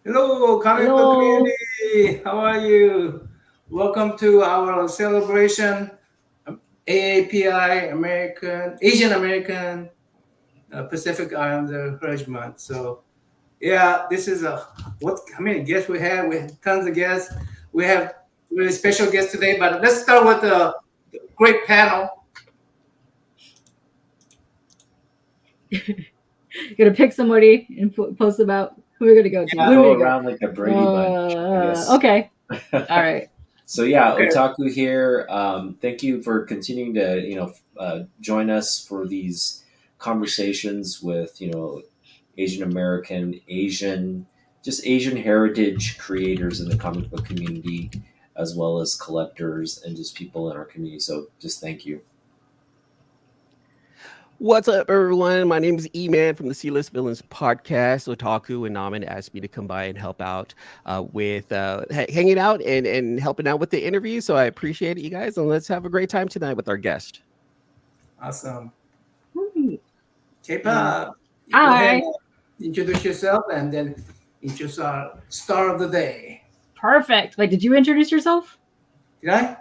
Hello, comic book Hello. community. How are you? Welcome to our celebration, AAPI American Asian American Pacific Islander Heritage Month. So yeah, this is a what how many guests we have? We have tons of guests. We have really special guests today. But let's start with a great panel. You're gonna pick somebody and post about who we're gonna go to. We Who do go we go? around like a Brady Bunch, I guess. Okay. All right. So yeah, Okay. Otaku here. Thank you for continuing to join us for these conversations with Asian American, just Asian heritage creators in the comic book community, as well as collectors and just people in our community. So just thank you. What's up, everyone? My name is Eman from the C-List Villains podcast. Otaku and NammaN asked me to come by and help out with hanging out and helping out with the interview. So I appreciate it, you guys. And let's have a great time tonight with our guest. Awesome. Woo. K-pop. Go Hi. ahead, introduce yourself and then introduce our star of the day. Perfect. Wait, did you introduce yourself? Did I?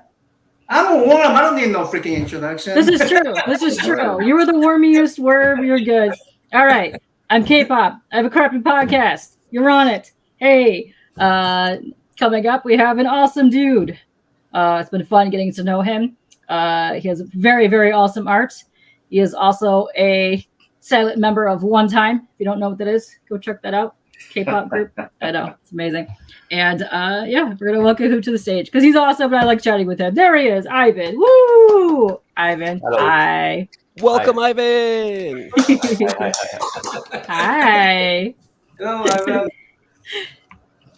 I'm a worm. I don't need no freaking introduction. This is true. This is true. You were the warmiest worm. You're good. All right. I'm K-pop. I have a crappy podcast. You're on it. Hey, coming up, we have an awesome dude. It's been fun getting to know him. He has very, very awesome art. He is also a silent member of One Time. If you don't know what that is, go check that out. K-pop group. I know. It's amazing. And yeah, we're going to welcome him to the stage because he's awesome and I like chatting with him. There he is, Ivan. Woo! Ivan. Hello. Hi. Welcome, Ivan. Hi. Hello, Ivan.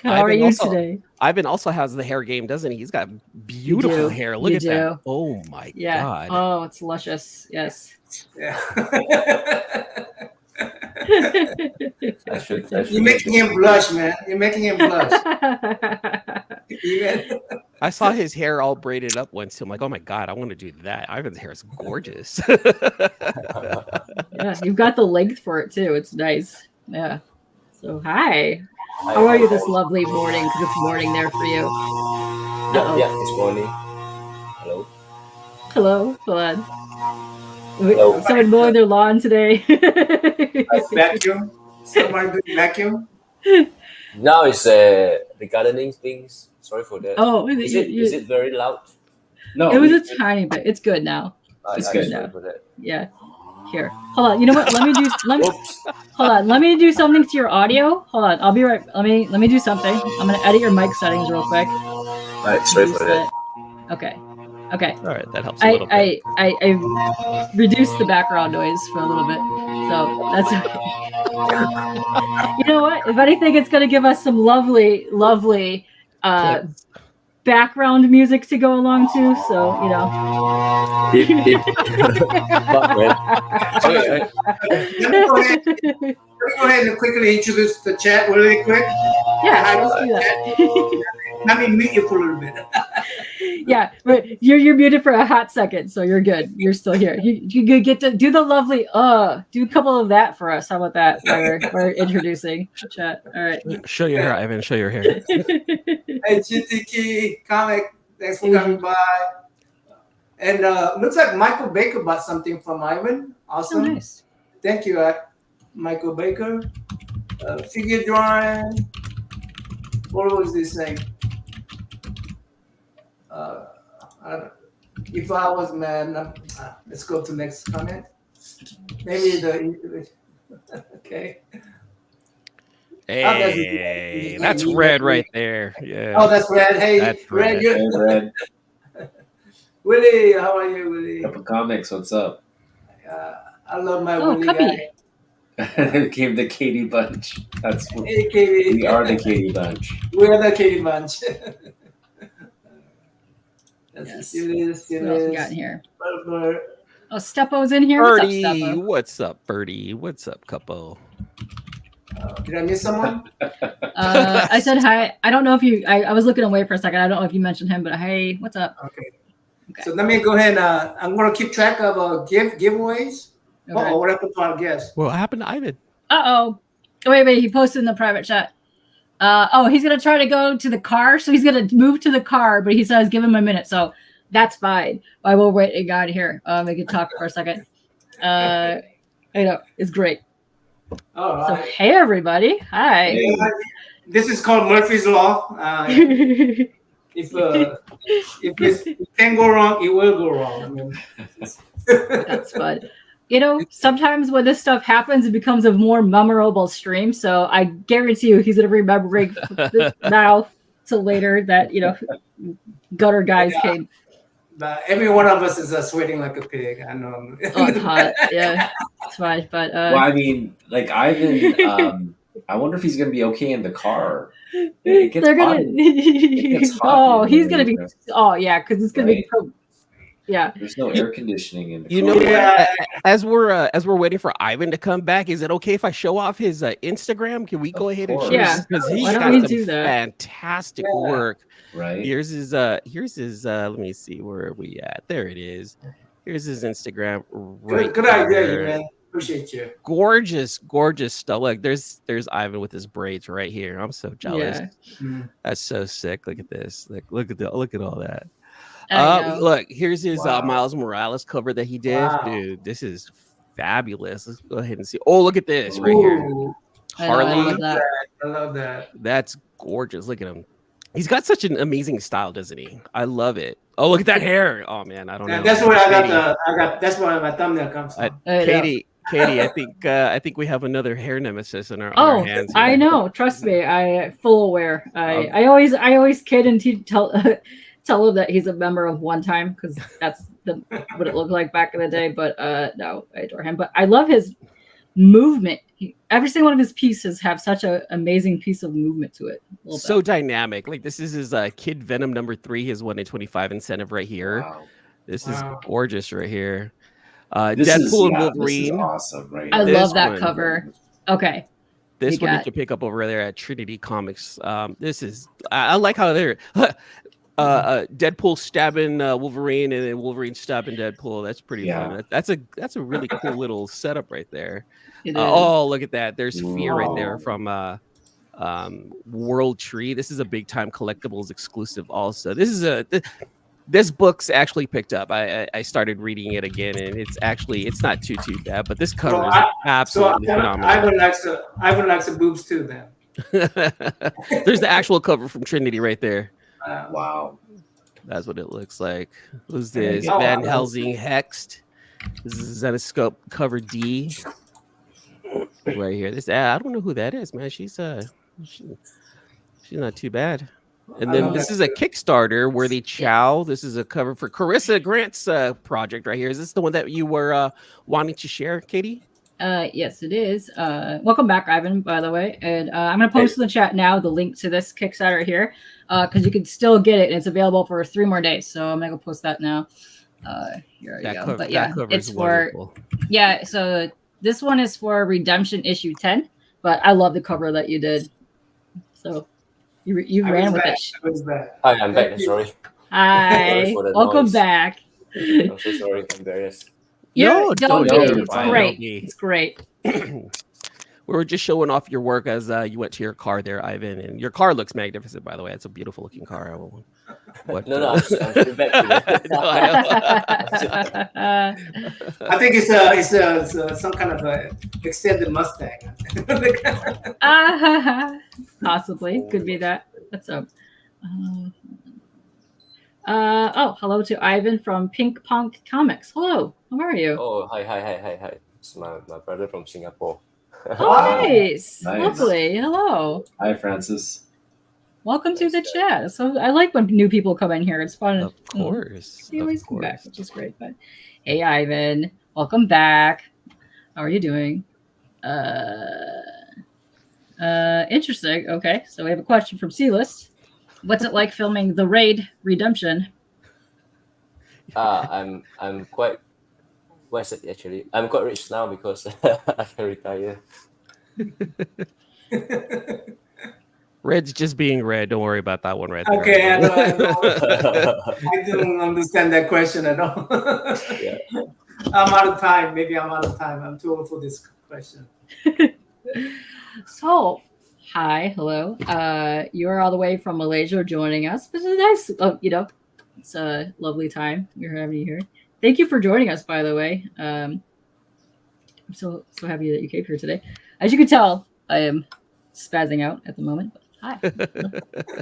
How are Ivan you also- today? Ivan also has the hair game, doesn't he? He's got beautiful do. hair. Look You at that. do. Oh my Yeah. God. Oh, it's luscious. Yes. Yeah. I should You're making him blush, man. You're making him blush. Even. I saw his hair all braided up once. I'm like, oh my God, I want to do that. Ivan's hair is gorgeous. Yeah, you've got the length for it too. It's nice. Yeah. So hi. How are you this lovely morning? Because it's morning there for you. Yeah, it's morning. Hello. Hello. Hold on. Hello. Someone mowing their lawn today. Vacuum. Somebody doing vacuum. Now it's the gardening things. Sorry for that. Oh, Is it very loud? No, it was a tiny bit. It's good now. It's good sorry now. for that. Yeah. Here. Hold on. You know what? Let me do. Oops. Hold on. Let me do something to your audio. Hold on. I'll be right. Let me do something. I'm gonna edit your mic settings real quick. Alright, sorry for that. Okay. Okay. all right, that helps a little bit. I reduced the background noise for a little bit, so that's okay. You know what? If anything, it's gonna give us some lovely background music to go along to. So you know. Okay. Let me go ahead and quickly introduce the chat really quick. Yeah, let's do that. Let me mute you for a little bit. Yeah, but you're muted for a hot second, so you're good. You're still here. You get to do the lovely do a couple of that for us. How about that? While we're introducing the chat. All right. Show your hair, Ivan. Show your hair. Hey, GTK Comic, thanks for coming by. And looks like Michael Baker bought something from Ivan. So Awesome. nice. Thank you, Michael Baker. Figure drawing. What was this thing? If I was man, let's go to next comment. Maybe the okay. Hey, that's red right there. Yeah. Oh, that's red. Hey, That's red. red. Good. Red. Willie, how are you, Willie? Cup of Comics, what's up? I love my Oh, Willie Cubby. guy. It came the Katie Bunch. That's Hey, Katie. we are the Katie Bunch. We are the Katie Bunch. Yes. It is. What else we got in here? But, Oh, Steppo's in here. What's up, Birdie, Steppo? what's up, Birdie? What's up, couple? did I miss someone? I said hi. I don't know if you. I was looking away for a second. I don't know if you mentioned him, but hey, what's up? Okay. Okay. So let me go ahead. I'm going to keep track of giveaways. Okay. Oh, what happened to our guest? What happened to Ivan? Oh, wait. He posted in the private chat. He's gonna try to go to the car, so he's gonna move to the car, but he says give him a minute, so that's fine. I will wait a guy here. We can talk for a second. I know it's great. All So right. hey everybody, hi. Hey. This is called Murphy's Law. If it can go wrong, it will go wrong. I mean, That's fun. Sometimes when this stuff happens, it becomes a more memorable stream. So I guarantee you, he's gonna remember now till later that gutter guys came. but every one of us is sweating like a pig. I know. Oh, it's hot. Yeah, it's fine. But Well, I mean, like Ivan, I wonder if he's gonna be okay in the car. It gets they're hot. gonna. It gets hot He's in gonna be. there. Oh yeah, because it's gonna be. Yeah. There's no air conditioning in the You car. know, Yeah. as we're waiting for Ivan to come back, is it okay if I show off his Instagram? Can we go ahead and show course. Yeah. because he's Why don't got we some do that? fantastic Yeah. work. Right? Here's his let me see, where are we at? There it is. Here's his Instagram right Good idea, there. man. Appreciate you. Gorgeous stuff. Look, there's Ivan with his braids right here. I'm so jealous. Yeah. That's so sick. Look at this. Look at all that. I know. Look, here's his Wow. Miles Morales cover that he did. Wow. Dude, this is fabulous. Let's go ahead and see. Oh, look at this right here. Ooh, I know, I Harley. love that. I love that. That's gorgeous. Look at him. He's got such an amazing style, doesn't he? I love it. Oh, look at that hair. Oh man, I don't know. That's where Katie, I got. That's where my thumbnail comes from. I know. Katie, I think we have another hair nemesis on our hands. I here. know. Trust me, I full aware. I always kid and tell him that he's a member of One Time because that's what it looked like back in the day. But no, I adore him. But I love his movement. Every single one of his pieces have such an amazing piece of movement to it. So dynamic. Like this is his Kid Venom #3, his 1 in 25 incentive right here. Wow. This Wow. is gorgeous right here. This Deadpool is, and yeah, Wolverine. This is awesome, right? I here. love that one. cover. Okay. This You one you got- can pick up over there at Trinity Comics. This is I like how they're Deadpool stabbing Wolverine and then Wolverine stabbing Deadpool. That's pretty fun. That's a really cool little setup right there. It is. Oh, look at that. There's Fear right there Wow. from World Tree. This is a big time collectibles exclusive also. This book's actually picked up. I started reading it again, and it's not too bad. But this cover is absolutely phenomenal. I would like some boobs too. Then There's the actual cover from Trinity right there. Wow. That's what it looks like. Who's Yeah, this? oh, Van wow. Helsing Hexed. This is Zenoscope cover D. Right here. This I don't know who that is, man. She's not too bad. And I then love this that is a too. Kickstarter, Worthy Chow. This is a cover for Carissa Grant's project right here. Is this the one that you were wanting to share, Katie? Yes, it is. Welcome back, Ivan, by the way. And I'm going to post in the chat now the link to this Kickstarter here because you can still get it. And it's available for 3 more days. So I'm going to go post that now. Here you go. But yeah, it's for, yeah, so this one is for Redemption issue 10. But I love the cover that you did. So you ran with it. Hi, I'm back. Sorry. Hi. for the Welcome noise. back. I'm so sorry. I'm embarrassed. No, Don't don't be. be. It's Fine. great. Don't be. It's great. We were just showing off your work as you went to your car there, Ivan. And your car looks magnificent, by the way. It's a beautiful looking car. What? No, I'm still back to No, I I think it's some kind of a extended Mustang. Possibly could be that. What's up? Hello to Ivan from Pink Punk Comics. Hello, how are you? Oh, hi. It's my brother from Singapore. Oh, nice. Nice. Lovely. Hello. Hi, Francis. Welcome to the chat. So I like when new people come in here. It's fun. Of course. You always of come back, course. which is great. But hey, Ivan, welcome back. How are you doing? Interesting. Okay, so we have a question from C-List. What's it like filming The Raid Redemption? I'm quite what's it actually? I'm quite rich now because I can retire. Red's just being red. Don't worry about that one right there. Okay, I don't understand that question at all. Yeah. I'm out of time. Maybe I'm out of time. I'm too old for this question. So Hi, hello. You're all the way from Malaysia joining us. This is nice. It's a lovely time we're having you here. Thank you for joining us, by the way. I'm so happy that you came here today. As you can tell, I am spazzing out at the moment. But hi,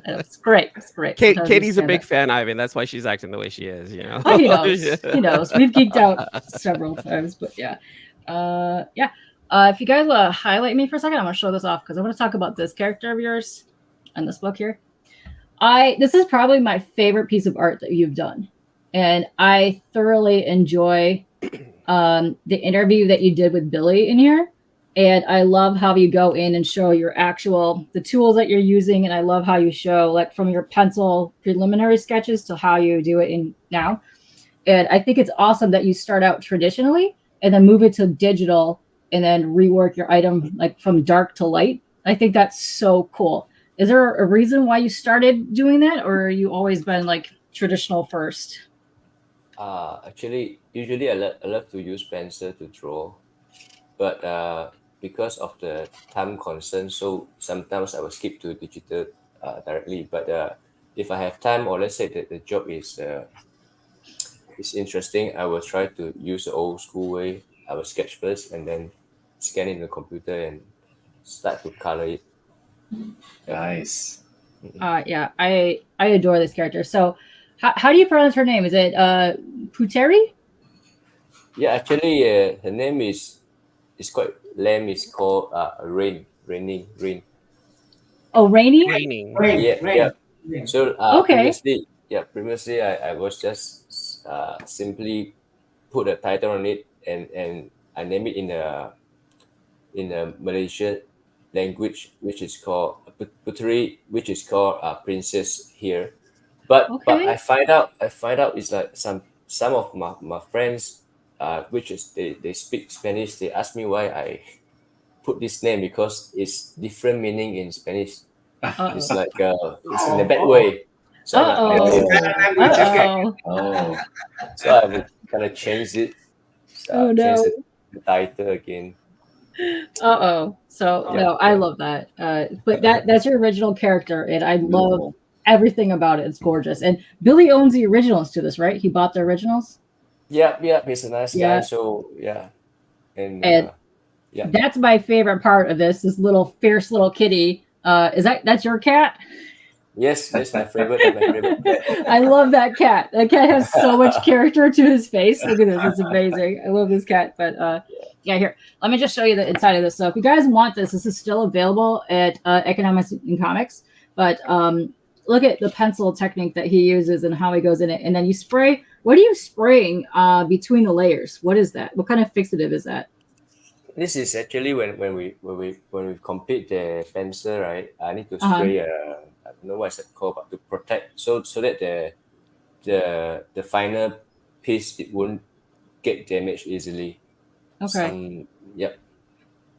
it's great. It's great. Sometimes we Katie's a spaz big out. fan, Ivan. That's why she's acting the way she is. Oh, he knows. He knows. We've geeked out several times, but yeah. Yeah. If you guys highlight me for a second, I'm gonna show this off because I want to talk about this character of yours in this book here. This is probably my favorite piece of art that you've done, and I thoroughly enjoy the interview that you did with Billy in here. And I love how you go in and show the tools that you're using, and I love how you show like from your pencil preliminary sketches to how you do it in now. And I think it's awesome that you start out traditionally and then move it to digital and then rework your item like from dark to light. I think that's so cool. Is there a reason why you started doing that, or you always been like traditional first? Actually, usually I love to use pencil to draw, but because of the time concern, so sometimes I will skip to digital directly. But if I have time, or let's say that the job is interesting, I will try to use the old school way. I will sketch first and then scan it in the computer and start to color it. Nice. Yeah, I adore this character. So, how do you pronounce her name? Is it Puteri? Yeah, actually, her name is quite lame. It's called Rain. Oh, Rainy. Raining. Yeah, yeah. Rain. So Okay. previously I was just simply put a title on it and I name it in a Malaysian language, which is called Puteri, which is called princess here. But Okay. I find out it's like some of my friends, which is they speak Spanish. They ask me why I put this name because it's different meaning in Spanish. It's Uh like it's in a Oh, bad oh, way. So I'm like, oh. it's a okay. sign Uh language. Okay. oh. Oh, So I will kind of Oh change no. the title again. Uh-oh. So Yeah, no, I yeah. love that. But that's your original character, and I love beautiful. everything about it. It's gorgeous. And Billy owns the originals to this, right? He bought the originals. Yeah. He's a nice guy. Yeah. So yeah, and And yeah. that's my favorite part of this little fierce little kitty. That's your cat? Yes, my favorite. That's my favorite cat. I love that cat. That cat has so much character to his face. Look at this. It's amazing. I love this cat. But yeah, here. Let me just show you the inside of this. So if you guys want this is still available at Economics and Comics. But look at the pencil technique that he uses and how he goes in it. And then you spray. What are you spraying between the layers? What is that? What kind of fixative is that? This is actually when we complete the pencil, right? I need to Uh-huh. spray I don't know what's it called, but to protect so that the final piece it won't get damaged easily. Okay. Yep.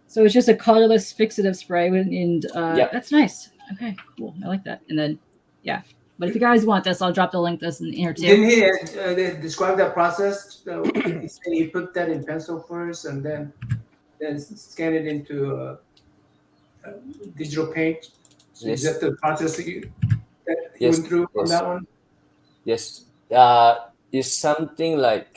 So it's just a colorless fixative spray, and Yep. that's nice. Okay, cool. I like that. And then, yeah. But if you guys want this, I'll drop the link this in here too. Didn't he describe that process? So he said he put that in pencil first and then scan it into digital paint. So is Yes. that the process that you Yes. went through on Yes. that one? Yes. It's something like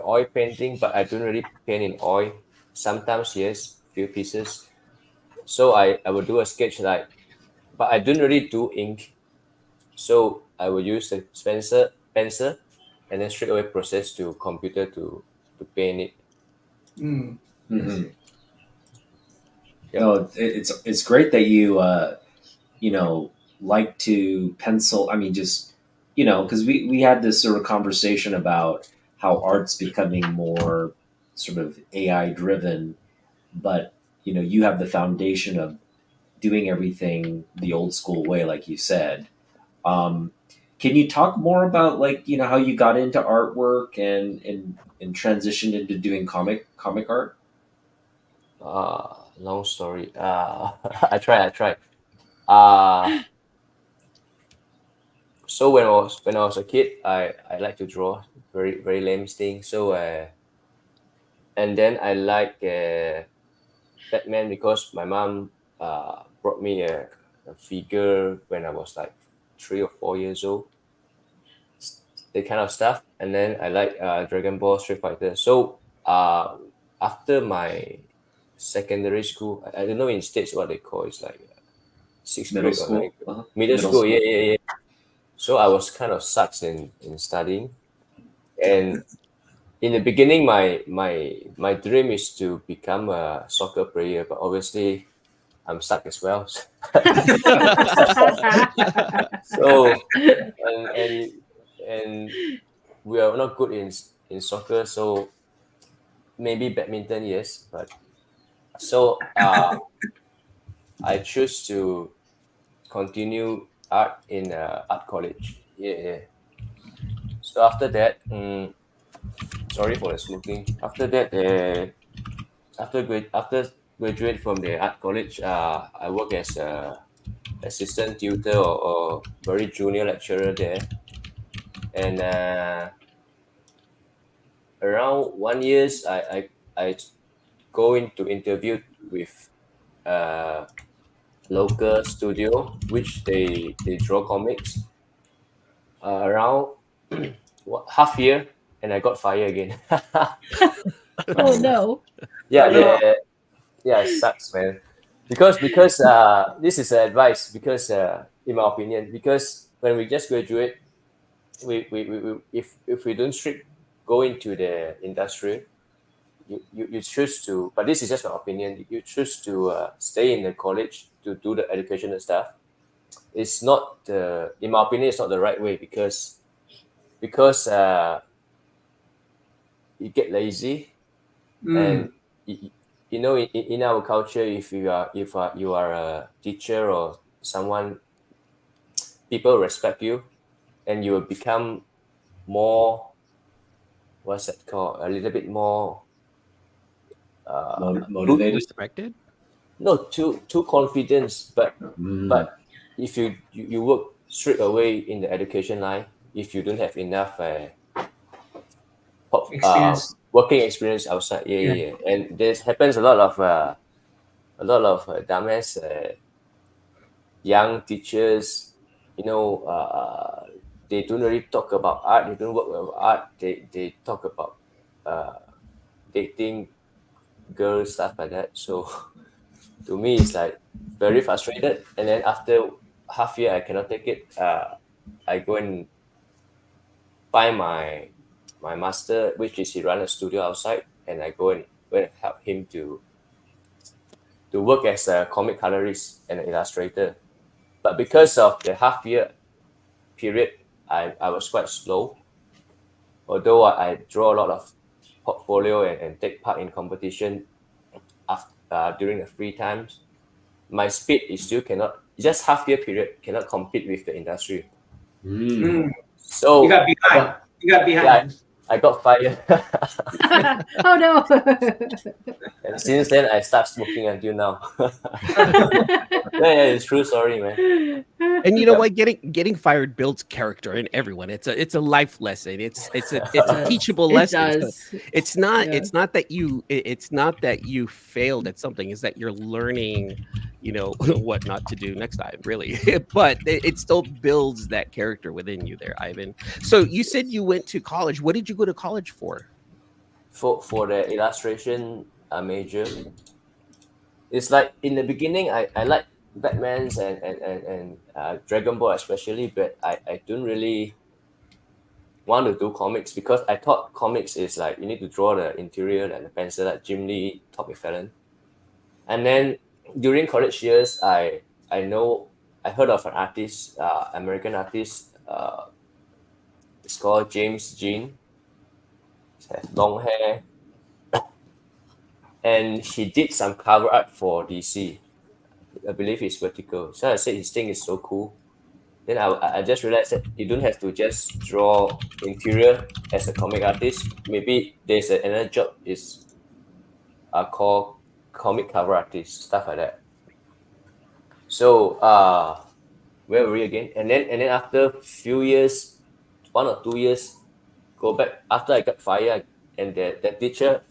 oil painting, but I don't really paint in oil. Sometimes yes, few pieces. So I will do a sketch but I don't really do ink. So I will use the pencil and then straight away process to computer to paint it. Mm. Hmm. No, it's great that you like to pencil. I mean, just because we had this sort of conversation about how art's becoming more sort of AI driven, but you have the foundation of doing everything the old school way, like you said. Um, can you talk more about like how you got into artwork and transitioned into doing comic art? Long story. I try. Uh so when I was a kid, I like to draw very lame things. So and then I like Batman because my mom brought me a figure when I was like 3 or 4 years old, that kind of stuff. And then I like Dragon Ball, Street Fighter. So after my secondary school, I don't know in states what they call it's like sixth Middle grade or school. ninth grade. Middle school. Yeah. So I was kind of sucks in studying, and in the beginning, my dream is to become a soccer player, but obviously I'm stuck as well. So and we are not good in soccer, so maybe badminton, yes. But so I choose to continue art in art college. Yeah. So after that, sorry for the smoking. After that, after graduate from the art college, I work as a assistant tutor or very junior lecturer there, and around 1 years, I go into interview with a local studio which they draw comics around half year, and I got fired again. Oh no. Yeah, Oh, no. yeah, it sucks, man. Because this is advice. Because in my opinion, because when we just graduate, we if we don't strict go into the industry, you choose to. But this is just my opinion. You choose to stay in the college to do the educational stuff. It's not the, in my opinion, it's not the right way because you get lazy. And you know, in our culture, if you are a teacher or someone, people respect you, and you will become more, what's that called, a little bit more Motivated. Respected. no too confident. But if you work straight away in the education line, if you don't have enough Experience. working experience outside, and this happens a lot of dumbass young teachers, you know, they don't really talk about art. They don't work with art. They talk about uh, dating girls, stuff like that. So to me, it's like very frustrated. And then after half year, I cannot take it. I go and find my master, which is he run a studio outside, and I go and help him to work as a comic colorist and an illustrator. But because of the half year period, I was quite slow. Although I draw a lot of portfolio and take part in competition during the free times, my speed is still cannot, just half year period cannot compete with the industry. You So got behind. You got yeah, behind. I got fired. Oh no. And since then, I start smoking until now. Yeah, it's true story, man. And you know what? Getting fired builds character in everyone. It's a life lesson. It's a teachable It lesson. So does. it's not Yeah. it's not that it's not that you failed at something. It's that you're learning, what not to do next time. Really, but it still builds that character within you, there, Ivan. So you said you went to college. What did you go to college for? For the illustration major, it's like in the beginning, I like Batman's and Dragon Ball especially, but I don't really want to do comics because I thought comics is like you need to draw the interior and the pencil like Jim Lee, Todd McFarlane. And then during college years, I heard of an artist, American artist. It's called James Jean. He has long hair, and he did some cover art for DC. I believe it's Vertical. So I said his thing is so cool. Then I just realized that you don't have to just draw interior as a comic artist. Maybe there's another job is called comic cover artist, stuff like that. So where were we again? And then after few years, 1 or 2 years, go back after I got fired, and the teacher,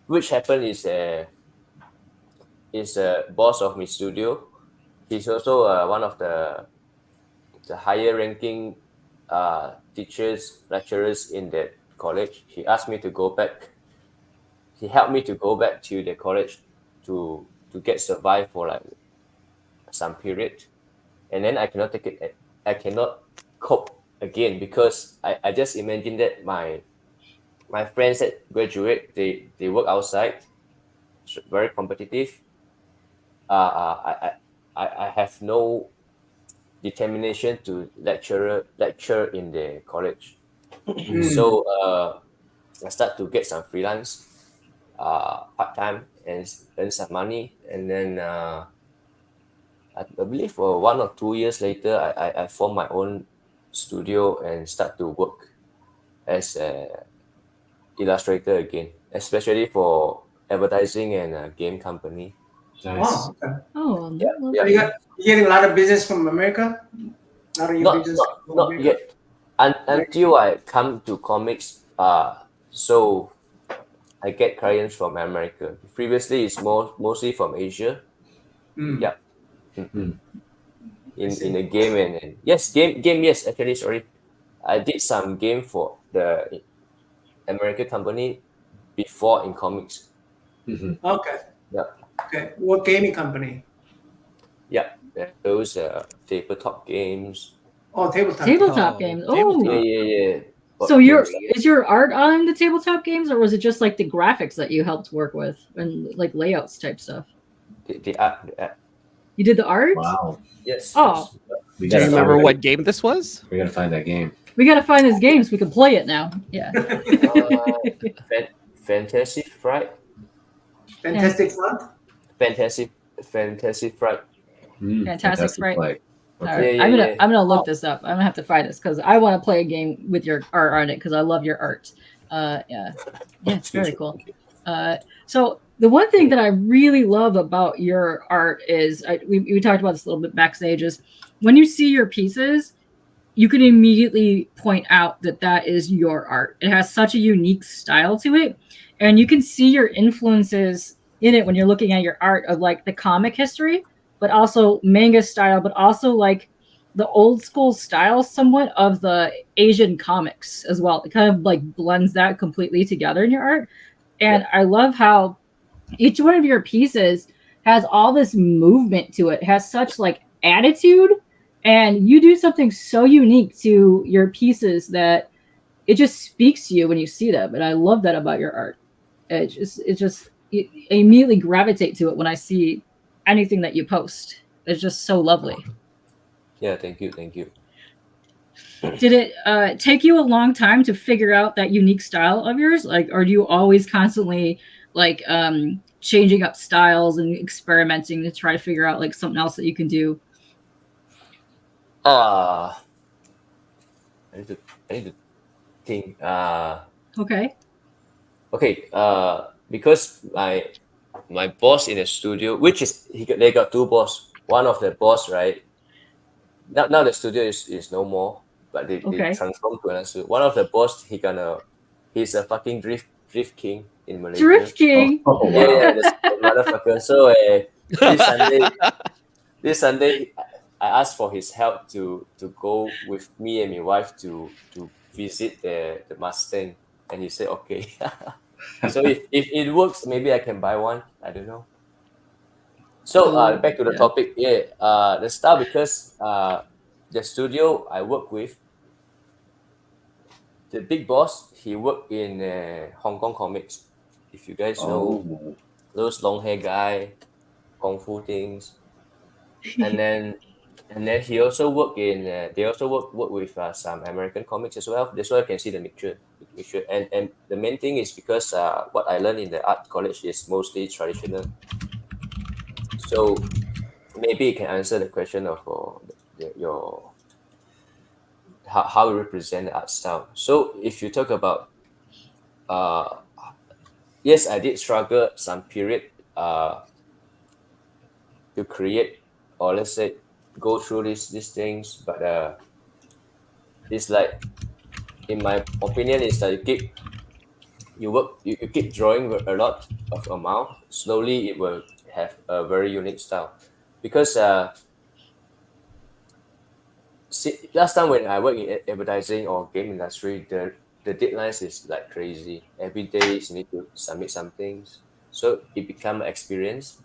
which happened is is a boss of my studio. He's also one of the higher ranking teachers, lecturers in that college. He asked me to go back. He helped me to go back to the college to get survive for like some period, and then I cannot take it. I cannot cope again because I just imagine that my friends that graduate, they work outside, very competitive. I have no determination to lecture in the college. So I start to get some freelance part time and earn some money, and then I believe for 1 or 2 years later, I form my own studio and start to work as a illustrator again, especially for advertising and a game company. Nice. Wow. Okay. Oh, Yeah, lovely. So you getting a lot of business from America? A lot of your business from Not America? yet. Until I come to comics, so I get clients from America. Previously, it's mostly from Asia. Mm. Yeah. Mm. In the game and yes, game yes. Actually, sorry, I did some game for the American company before in comics. Mhm. Okay. Yeah. Okay. What gaming company? Yeah, those tabletop games. Oh, tabletop. Tabletop Oh, games. tabletop. Oh, Yeah. so Board games. is your art on the tabletop games, or was it just like the graphics that you helped work with and like layouts type stuff? The art. You did the art? Wow. Yes. Oh. We Do you gotta remember find, what game this was? we gotta find that game. We gotta find this game so we can play it now. Yeah. Fantasy Fright. Fantastic Front. Fantasy Fright. Fantastic Fright. Flight. All Okay. right. Yeah. I'm gonna look this up. I'm gonna have to find this because I want to play a game with your art on it because I love your art. Yeah, it's very cool. So the one thing that I really love about your art is we talked about this a little bit backstage is when you see your pieces, you can immediately point out that is your art. It has such a unique style to it, and you can see your influences in it when you're looking at your art of like the comic history, but also manga style, but also like the old school style somewhat of the Asian comics as well. It kind of like blends that completely together in your art. And I love how each one of your pieces has all this movement to it, has such like attitude, and you do something so unique to your pieces that it just speaks to you when you see them. And I love that about your art. I immediately gravitate to it when I see anything that you post. It's just so lovely. Yeah, thank you. Did it take you a long time to figure out that unique style of yours? Like, or do you always constantly like changing up styles and experimenting to try to figure out like something else that you can do? I need to think. Okay. Because my boss in the studio, which is they got two boss. One of the boss, right? Now the studio is no more, but they transformed to another studio. One of the boss, he's a fucking drift king in Malaysia. Drift king. Oh, wow. Yeah, the motherfucker. So this Sunday, I asked for his help to go with me and my wife to visit the Mustang, and he said okay. So if it works, maybe I can buy one. I don't know. So back to the topic. Yeah, the style, because the studio I work with, the big boss, he worked in Hong Kong comics. If you guys know those long hair guy, kung fu things, and then he also worked in. They also work with some American comics as well. That's why you can see the mixture. And the main thing is because what I learned in the art college is mostly traditional. So maybe you can answer the question of your how you represent the art style. So if you talk about yes, I did struggle some period to create, or let's say go through these things, but it's like, in my opinion, is that you keep drawing a lot of amount. Slowly it will have a very unique style. Because last time when I work in advertising or game industry, the deadlines is like crazy. Every day you need to submit some things, so it become an experience,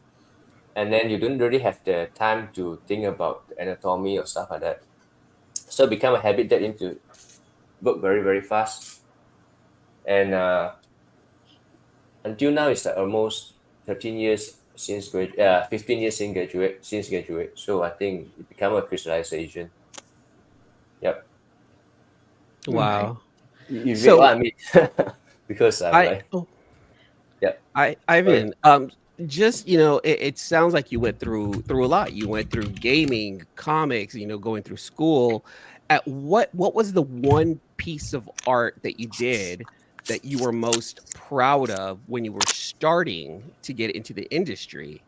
and then you don't really have the time to think about the anatomy or stuff like that. So it become a habit that you need to work very very fast, and until now it's like almost 13 years since 15 years since graduate. So I think it become a crystallization. Yep. Wow. You get what So I mean? Because I'm I like, oh, yeah, sorry. Ivan, just it sounds like you went through a lot. You went through gaming, comics, going through school. At what was the one piece of art that you did that you were most proud of when you were starting to get into the industry?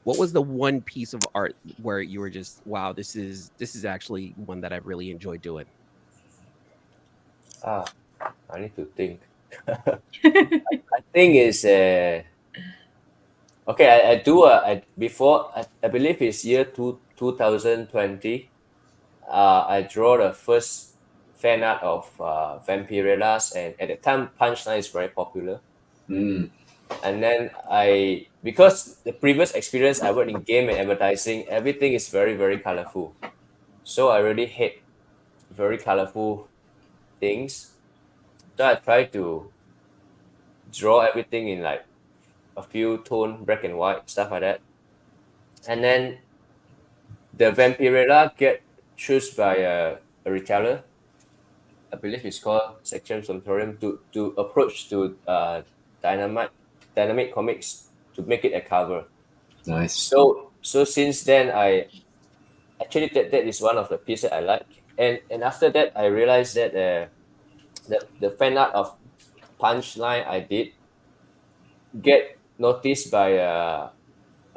What was the one piece of art where you were just, wow, this is actually one that I really enjoyed doing? Ah, I need to think. I think it's okay. I do before I believe it's year 2020. I draw the first fan art of Vampirellas, and at the time, Punchline is very popular. Mm. And then because the previous experience I worked in game and advertising, everything is very very colorful. So I really hate very colorful things. So I try to draw everything in like a few tone, black and white, stuff like that. And then the Vampirella get chosen by a retailer. I believe it's called Section Sanatorium to approach to Dynamic Comics to make it a cover. Nice. So since then I actually that is one of the pieces I like. And after that I realized that the fan art of Punchline I did get noticed by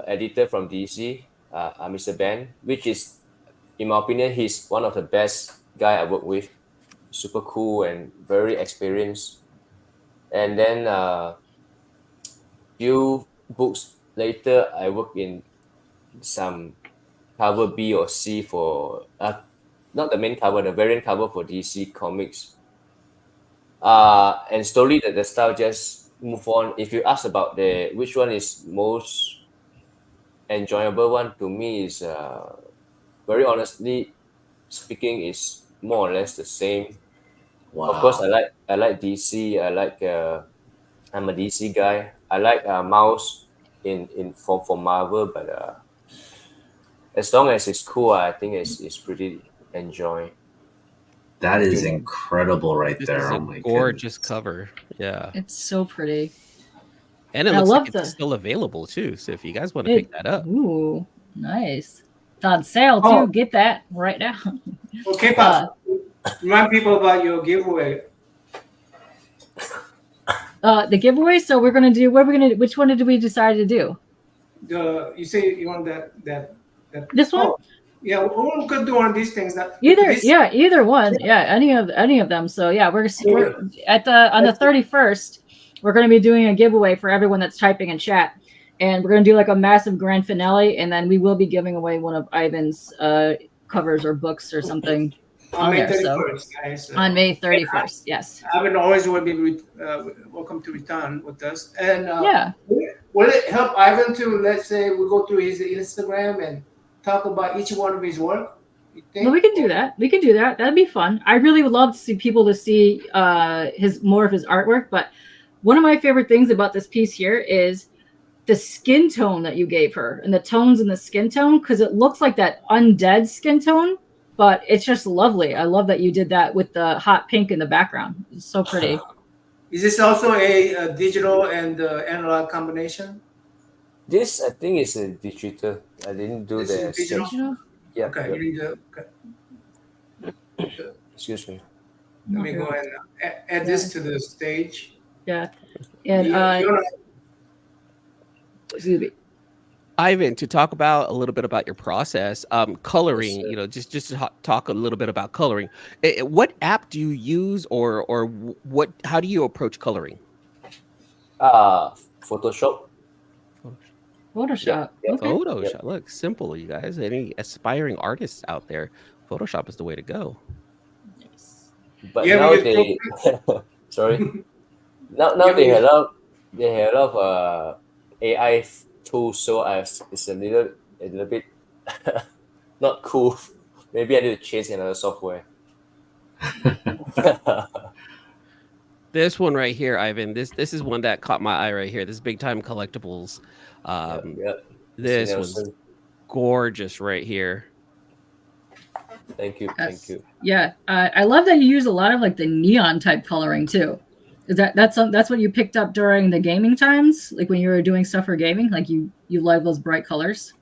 editor from DC, Mr. Ben, which is, in my opinion, he's one of the best guy I work with. Super cool and very experienced. And then few books later, I work in some cover B or C for not the main cover, the variant cover for DC Comics. And slowly the style just move on. If you ask about the which one is most enjoyable one to me is very honestly speaking is more or less the same. Of course, Wow. I like DC. I'm a DC guy. I like Mouse in for Marvel, but as long as it's cool, I think it's pretty enjoy. That is You incredible right This is there. Oh a my gorgeous goodness. cover. Yeah. It's so pretty. And it And I looks like love it's the still available too. So if you guys want to it. pick that up. Ooh, nice. It's on sale too. Oh, Get that right now. okay, Uh, Pop. Remind people about your giveaway. the giveaway. So we're gonna do. What are we gonna? Which one did we decide to do? You say you want that. This one? Oh, yeah. We could do one of these things. That Either this. yeah, either one. Yeah, any of them. So yeah, we're at the on the 31st. We're going to be doing a giveaway for everyone that's typing in chat, and we're going to do like a massive grand finale, and then we will be giving away one of Ivan's covers or books or something On on May there. So 31st, guys. on May And 31st, yes. Ivan always will be welcome to return with us. And Yeah. will it help Ivan to, let's say, we go through his Instagram and talk about each one of his work? You think? Well, we can do that. We can do that. That'd be fun. I really would love to see people to see his more of his artwork. But one of my favorite things about this piece here is the skin tone that you gave her and the tones in the skin tone, because it looks like that undead skin tone, but it's just lovely. I love that you did that with the hot pink in the background. It's so pretty. Is this also a digital and analog combination? This I think is a digital. I didn't do This the is digital? sketch. You know? Yeah. Okay, yeah. you need to. Okay. Excuse me. Let me go ahead and add this to the stage. Yeah. And You're excuse me. Ivan, to talk about a little bit about your process, coloring, Yes, sir. just to talk a little bit about coloring. What app do you use, or what? How do you approach coloring? Photoshop. Photoshop. Yep. Okay. Photoshop. Look, simple, you guys. Any aspiring artists out there, Photoshop is the way to go. Yes. But You ever now use they sorry. Now You ever they have use a lot of AI tools, so it's a little bit not cool. Maybe I need to change another software. This one right here, Ivan. This is one that caught my eye right here. This big time collectibles. Yeah, yeah. Mr. This was Nelson, gorgeous right here. thank you, thank you. Yeah, I love that you use a lot of like the neon type coloring too. Is that's what you picked up during the gaming times, like when you were doing stuff for gaming? Like you love those bright colors.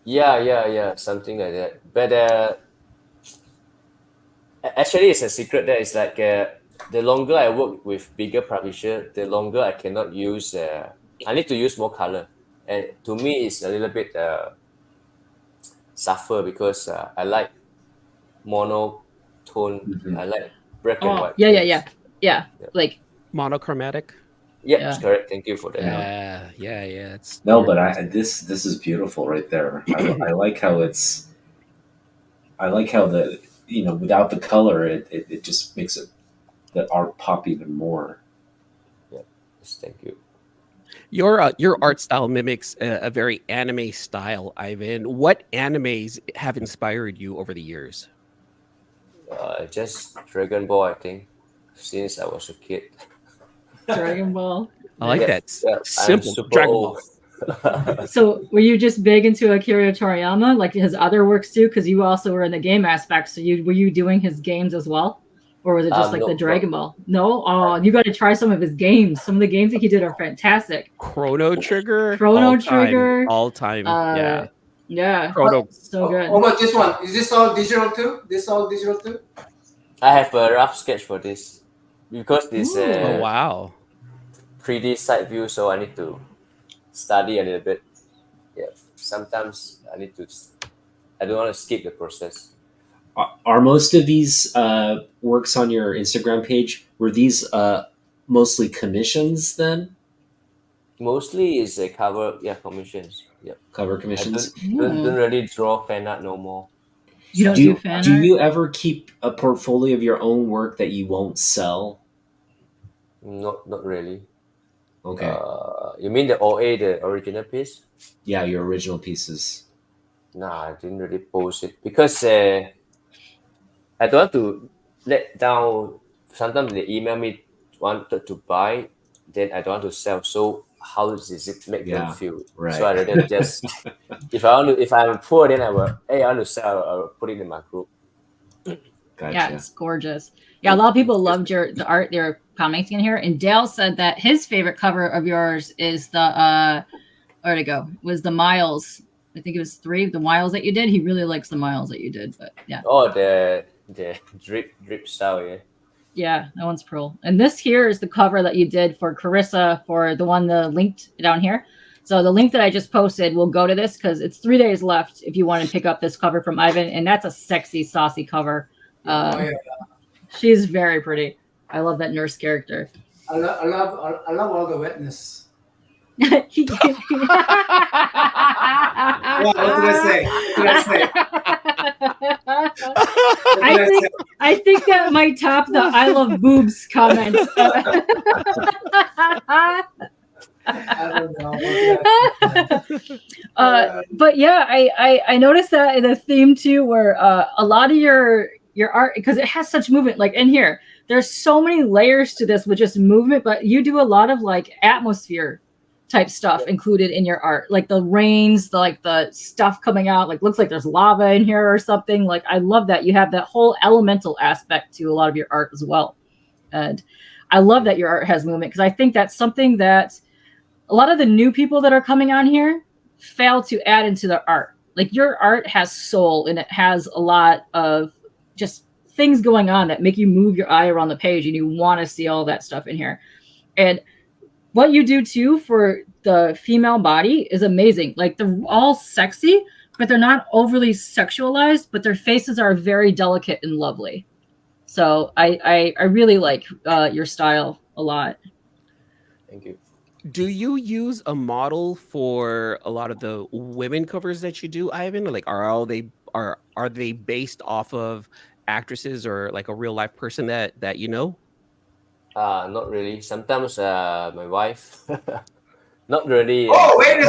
Yeah, something like that. But actually, it's a secret that it's like the longer I work with bigger publisher, the longer I cannot use. I need to use more color, and to me, it's a little bit suffer because I like monotone. Mhm. I like black and Oh, white. yeah. things. Yeah. Yeah. Like Monochromatic. Yep, Yeah. correct. Thank you for that. Yeah. It's No, but this is beautiful right there. I like how I like how the without the color it just makes the art pop even more. Yes, thank you. your art style mimics a very anime style, Ivan. What animes have inspired you over the years? Just Dragon Ball, I think, since I was a kid. Dragon Ball. I like Yeah, that. yeah, I'm Simple super Dragon old. Ball. So were you just big into Akira Toriyama, like his other works too? Because you also were in the game aspect. So were you doing his games as well, or was it just like the Dragon Ball? No. Oh, you got to try some of his games. Some of the games that he did are fantastic. Chrono Trigger. Chrono all Trigger. Time. Yeah. Yeah. Chrono. So good. How about this one? Is this all digital too? This all digital too? I have a rough sketch for this because this Ooh. Oh wow. 3D side view, so I need to study a little bit. Yeah, sometimes I don't want to skip the process. Are most of these works on your Instagram page? Were these mostly commissions then? Mostly is a cover, commissions. Yeah, Cover I commissions? don't really draw fan art no more. You don't Do do fan do art? you ever keep a portfolio of your own work that you won't sell? Not really. Okay. You mean the OA, the original piece? Yeah, your original pieces. Nah, I didn't really post it because I don't want to let down. Sometimes they email me wanted to buy, then I don't want to sell. So how does it make them Yeah, feel? right. So I rather just if I'm poor, then I want to sell. I will put it in my group. Gotcha. Yeah, it's gorgeous. Yeah, a lot of people loved the art they were commenting in here. And Dale said that his favorite cover of yours is the where'd it go? Was the Miles. I think it was 3, the Miles that you did. He really likes the Miles that you did, but yeah. Oh, the drip style, yeah. Yeah, that one's cool. And this here is the cover that you did for Carissa for the one linked down here. So the link that I just posted will go to this because it's 3 days left if you want to pick up this cover from Ivan. And that's a sexy, saucy cover. Yeah. She's very pretty. I love that nurse character. I love all the wetness. I What did I say? think that might top the I love boobs comment. I don't know. But yeah, I noticed that in the theme too, where a lot of your art, because it has such movement, like in here, there's so many layers to this with just movement, but you do a lot of like atmosphere type stuff included in your art, like the rains, the stuff coming out, like looks like there's lava in here or something. Like I love that you have that whole elemental aspect to a lot of your art as well. And I love that your art has movement because I think that's something that a lot of the new people that are coming on here fail to add into their art. Like your art has soul and it has a lot of just things going on that make you move your eye around the page and you want to see all that stuff in here. And what you do too for the female body is amazing. Like they're all sexy, but they're not overly sexualized, but their faces are very delicate and lovely. So I really like your style a lot. Thank you. Do you use a model for a lot of the women covers that you do, Ivan? Like, are they based off of actresses or like a real life person that you know? Not really. Sometimes my wife, not really. Oh, wait a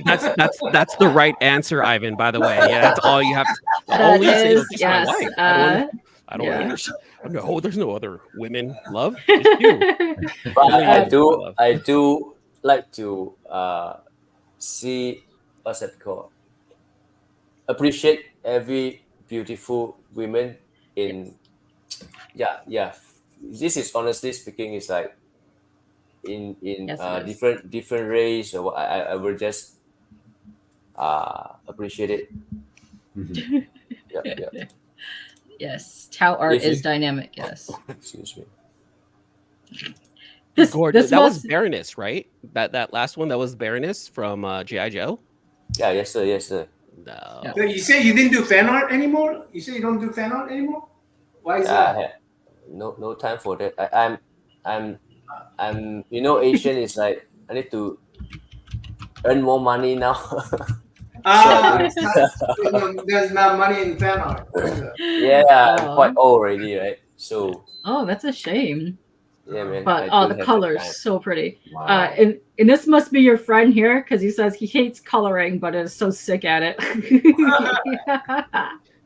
That's second. that's the right answer, Ivan. By the way, yeah, that's all you have to. That Only say is, just my yes. wife. I don't Yeah. understand. No, there's no other women. Love, just you. But Only I you, do, my love. I do like to see what's that called? Appreciate every beautiful women in yeah. This is honestly speaking is like in Yes, it is. different race or what, I will just appreciate it. Mhm. Yeah. Yes, Tao art If is you dynamic. Yes. excuse me. Gorgeous. This That was must Baroness, right? That last one that was Baroness from GI Joe. Yeah, yes sir, yes sir. Yeah. So No. you say you didn't do fan art anymore? You say you don't do fan art anymore? Why is Yeah, I that? had no time for that. I'm Asian is like I need to earn more money now. So I Ah, think it's not, there's not money in fan art. yeah, I'm quite Oh. old already, right? So Oh, that's a shame. yeah, man, But I oh, don't the have the colors time. so pretty. Wow. And this must be your friend here because he says he hates coloring, but is so sick at it.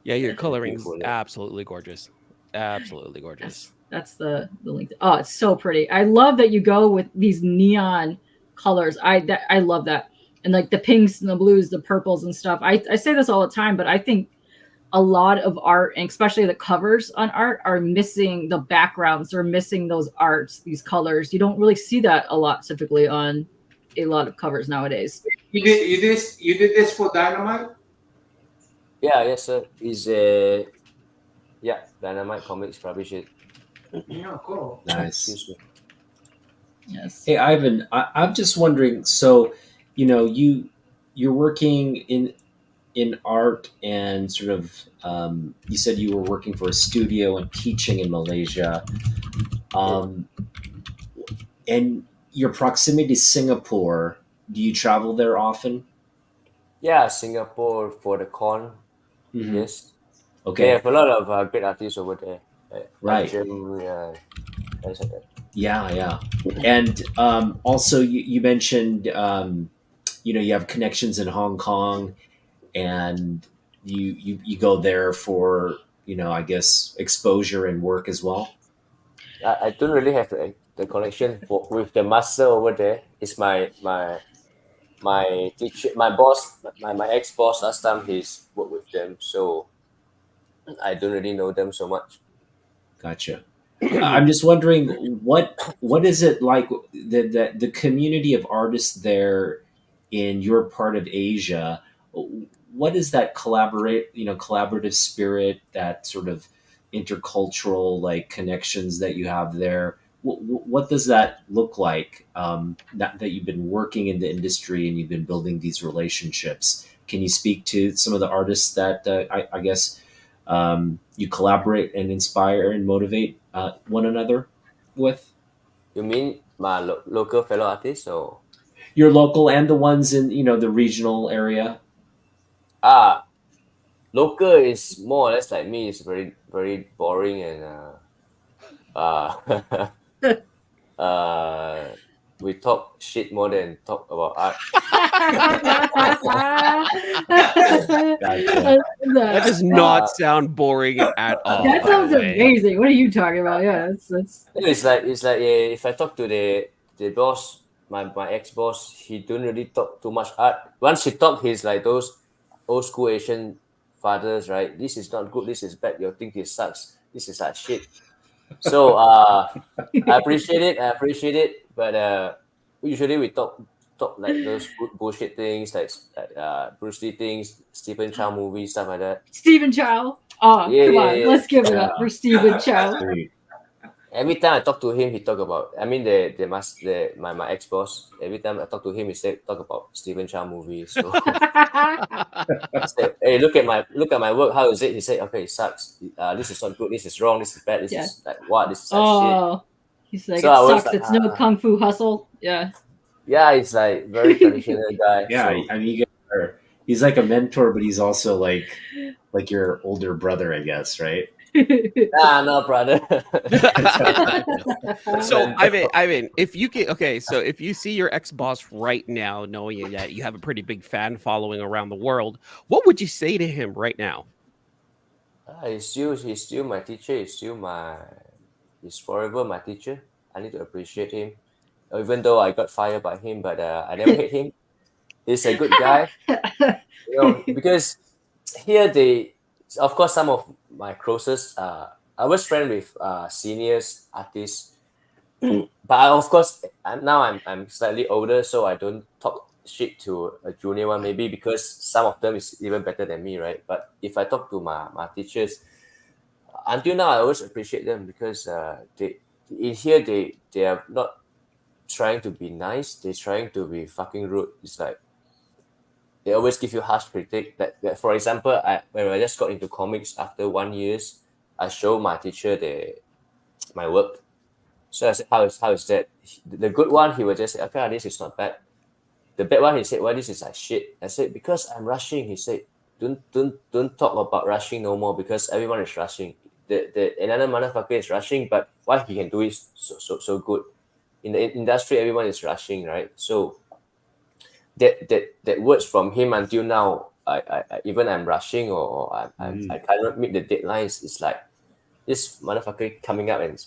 Yeah, your Yeah, thank you coloring's for that. absolutely gorgeous. Absolutely gorgeous. that's the link. Oh, it's so pretty. I love that you go with these neon colors. I love that. And like the pinks and the blues, the purples and stuff. I say this all the time, but I think a lot of art, and especially the covers on art, are missing the backgrounds. They're missing those arts, these colors. You don't really see that a lot typically on a lot of covers nowadays. You did this for Dynamite? Yeah, yes sir. Is a Dynamite Comics published it. Yeah, cool. Nice. Excuse me. Yes. Hey, Ivan, I'm just wondering. So, you're working in art and sort of. You said you were working for a studio and teaching in Malaysia, Yeah. and your proximity to Singapore. Do you travel there often? Yeah, Singapore for the con. Hmm. Yes. They Okay, have a lot of great artists over there. right. Jim, things like that. Yeah. And also, you mentioned, you have connections in Hong Kong, and you go there for, I guess, exposure and work as well. I don't really have the connection with the master over there. It's my teacher, my boss, my ex boss. Last time he's worked with them, so I don't really know them so much. Gotcha. I'm just wondering what is it like, the community of artists there in your part of Asia? What is that collaborative spirit, that sort of intercultural like connections that you have there? What does that look like, that you've been working in the industry and you've been building these relationships? Can you speak to some of the artists that, I guess, you collaborate and inspire and motivate one another with? You mean my local fellow artists or Your local and the ones in the regional area. ah local is more or less like me. It's very very boring and uh uh we talk shit more than talk about art. Gotcha. That does not sound boring at all, That by the sounds way. amazing. What are you talking about? Yeah, that's It's like if I talk to the boss, my ex boss, he don't really talk too much art. Once he talk, he's like those old school Asian fathers, right? This is not good. This is bad. You think it sucks. This is like shit. So I appreciate it. But usually we talk like those bullshit things, like Bruce Lee things, Stephen Chow movies, stuff like that. Stephen Chow. Oh, Yeah, come yeah, on. yeah. Let's give it Yeah. up for Stephen Chow. Sweet. Every time I talk to him, he talk about. I mean, my ex boss. Every time I talk to him, he said talk about Stephen Chow movies. So I said, "Hey, look at my work. How is it?" He said, "Okay, it sucks. This is not good. This is wrong. This is bad. This is like what? This is like shit." Oh, he's like, So it I was sucks. like, It's no kung fu hustle. Yeah. Yeah, he's like very traditional guy. Yeah, So I mean, he's like a mentor, but he's also like your older brother, I guess, right? no, brother. So Ivan, if you can, okay, so if you see your ex boss right now, knowing that you have a pretty big fan following around the world, what would you say to him right now? He's still my teacher. He's forever my teacher. I need to appreciate him, even though I got fired by him. But I never hate him. He's a good guy, because here of course, some of my closest, I was friend with seniors artists, but of course, I'm slightly older, so I don't talk shit to a junior one. Maybe because some of them is even better than me, right? But if I talk to my teachers, until now, I always appreciate them because they in here they are not trying to be nice. They're trying to be fucking rude. It's like they always give you harsh critique. That for example, when I just got into comics after 1 years, I show my teacher my work. So I said, how is that? The good one, he would just say, okay, this is not bad. The bad one, he said, well, this is like shit. I said, because I'm rushing. He said, don't talk about rushing no more because everyone is rushing. The another motherfucker is rushing, but what he can do is so good. In the industry, everyone is rushing, right? So that words from him until now, I even I'm rushing or I cannot meet the deadlines. It's like this motherfucker coming up and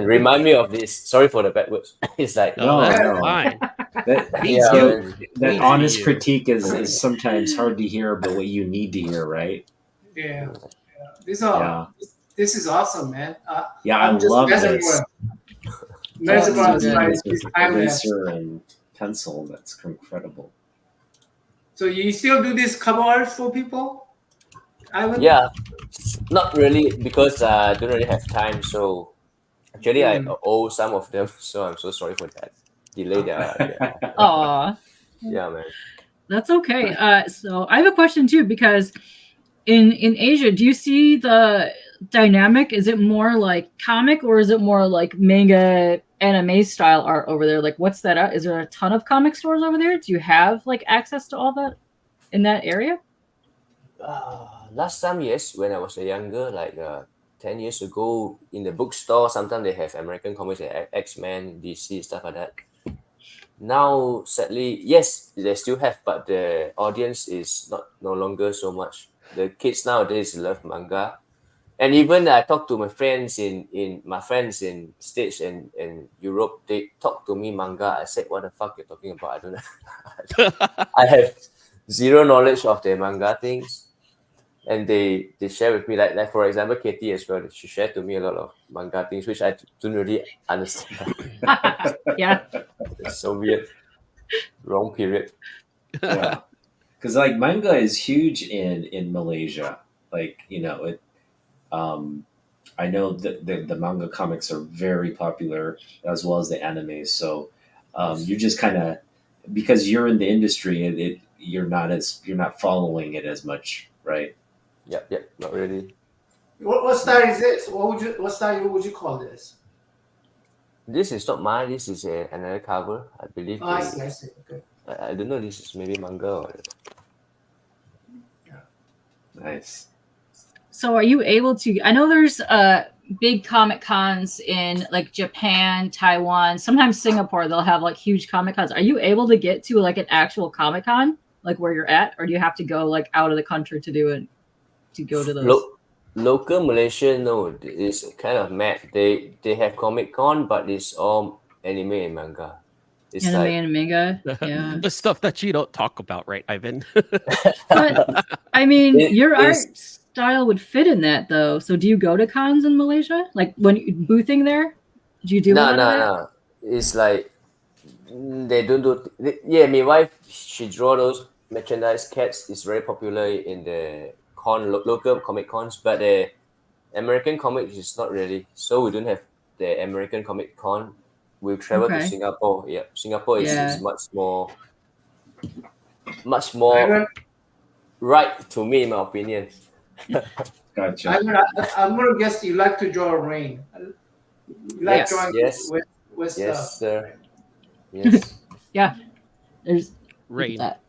remind me of this. Sorry for the bad words. It's like No, that's no. fine. Me yeah, too. man. That Me honest too. critique is sometimes hard to hear, but what you need to hear, right? Yeah. Yeah. This is awesome, man. Yeah, I I'm just love mesmerized. this. Mesmerized so by good. this With timeless. eraser and pencil. That's incredible. So you still do this cover art for people? Ivan? Yeah, not really because I don't really have time. So actually, I owe some of them. So I'm so sorry for that. Delay Aw, yeah, man. that's okay. So I have a question too, because in Asia, do you see the dynamic? Is it more like comic or is it more like manga anime style art over there? Like, what's that? Is there a ton of comic stores over there? Do you have like access to all that in that area? Last time, yes, when I was younger, like 10 years ago, in the bookstore, sometimes they have American comics like X-Men, DC, stuff like that. Now, sadly, yes, they still have, but the audience is no longer so much. The kids nowadays love manga. And even I talk to my friends in States and Europe, they talk to me manga. I said, what the fuck you're talking about? I don't know. I have zero knowledge of the manga things. And they share with me, like for example, Katie as well. She shared to me a lot of manga things which I don't really understand. Yeah. It's so weird. Wrong period. Yeah. Because like manga is huge in Malaysia. Like, it I know that the manga comics are very popular as well as the anime. So you're just kind of, because you're in the industry, you're not following it as much, right? Yep, not really. What style is this? What style would you call this? This is not mine. This is another cover. I believe. I see. Okay. I don't know. This is maybe manga or. Nice. So are you able to? I know there's big comic cons in like Japan, Taiwan, sometimes Singapore. They'll have like huge comic cons. Are you able to get to like an actual comic con, like where you're at, or do you have to go like out of the country to do it? To go to those. Local Malaysia, no, it's kind of mad. They have Comic Con, but it's all anime and manga. It's Anime like and manga, yeah. The stuff that you don't talk about, right, Ivan? But I mean, your it's- art style would fit in that though. So do you go to cons in Malaysia? Like when boothing there? Do you do a lot of that? no. It's like they don't do. Yeah, my wife, she draw those merchandise cats. It's very popular in the local Comic Cons, but the American comics is not really. So we don't have the American Comic Con. We'll travel to Okay. Singapore. Yeah, Singapore is Yeah. much more Ivan, right to me, in my opinion. Gotcha. I'm gonna guess you like to draw rain. You like Yes. drawing Yes. with stuff. Yes, sir. Yes. Yeah. There's Rain. that.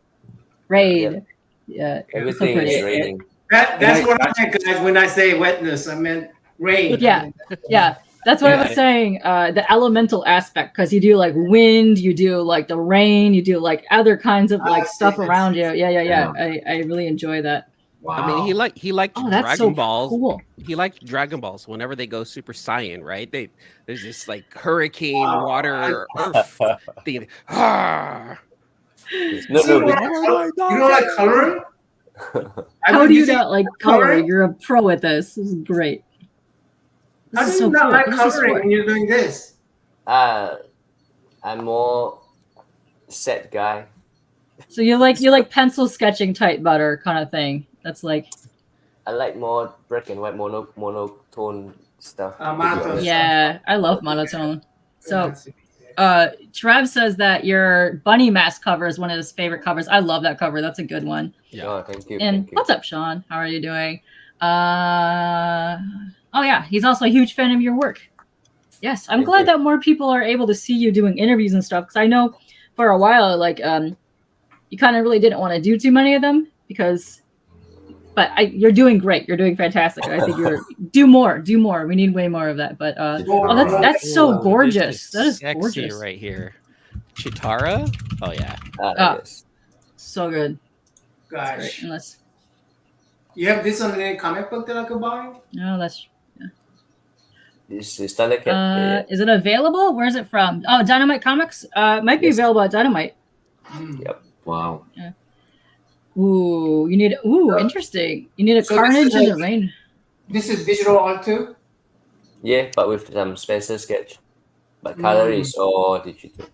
Raid. Yeah. Everything pretty. is raining. That's what I meant, guys. When I say wetness, I meant rain. Yeah. Yeah. That's what I was saying. The elemental aspect, because you do like wind, you do like the rain, you do like other kinds of like stuff around you. Yeah. I really enjoy that. Wow. I mean, he liked Oh, that's Dragon so Balls. cool. He liked Dragon Balls. Whenever they go Super Saiyan, right? There's this like hurricane, water, earth thing. Ah! No, You no. don't like coloring? How do you not like coloring? You're a pro at this. This is great. How This do is you so not cool. like What is this coloring for? when you're doing this? I'm more sad guy. So you like pencil sketching type butter kind of thing. That's like I like more black and white monotone stuff. Monotone. yeah, I love monotone. So Yeah, Trev says that your bunny mask cover is one of his favorite covers. I love that cover. That's a good one. Yeah. Oh, thank you. And Thank you. what's up, Sean? How are you doing? Oh yeah, he's also a huge fan of your work. Yes, I'm Thank glad you. that more people are able to see you doing interviews and stuff. Because I know for a while, like you kind of really didn't want to do too many of them but you're doing great. You're doing fantastic. I think do more. We need way more of that. But oh, that's so Ooh, gorgeous. this That is sexy gorgeous. right here. Chitara? Oh yeah. Yes. So good. Gosh. Great. Unless You have this on any comic book that I could buy? no, that's This is Thundercat. is it available? Where is it from? Oh, Dynamite Comics. Might be Yes. available at Dynamite. Yep. Wow. Ooh, interesting. You need a So Carnage this and is a Rain. This is digital art too? Yeah, but with some Spencer sketch. But color is all digital.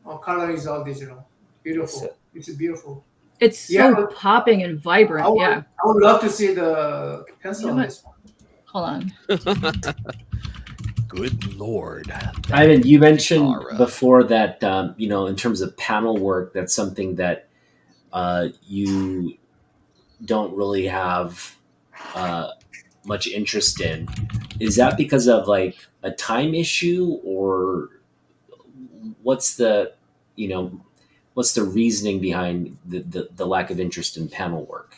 Oh, color is all digital. Beautiful. Yes, sir. It's beautiful. It's so Yeah. popping and vibrant. Yeah. I would love to see the pencil You know on what? this one. Hold on. Good lord. Ivan, you mentioned Chitara. before that in terms of panel work, that's something that you don't really have much interest in. Is that because of like a time issue, or what's the reasoning behind the lack of interest in panel work?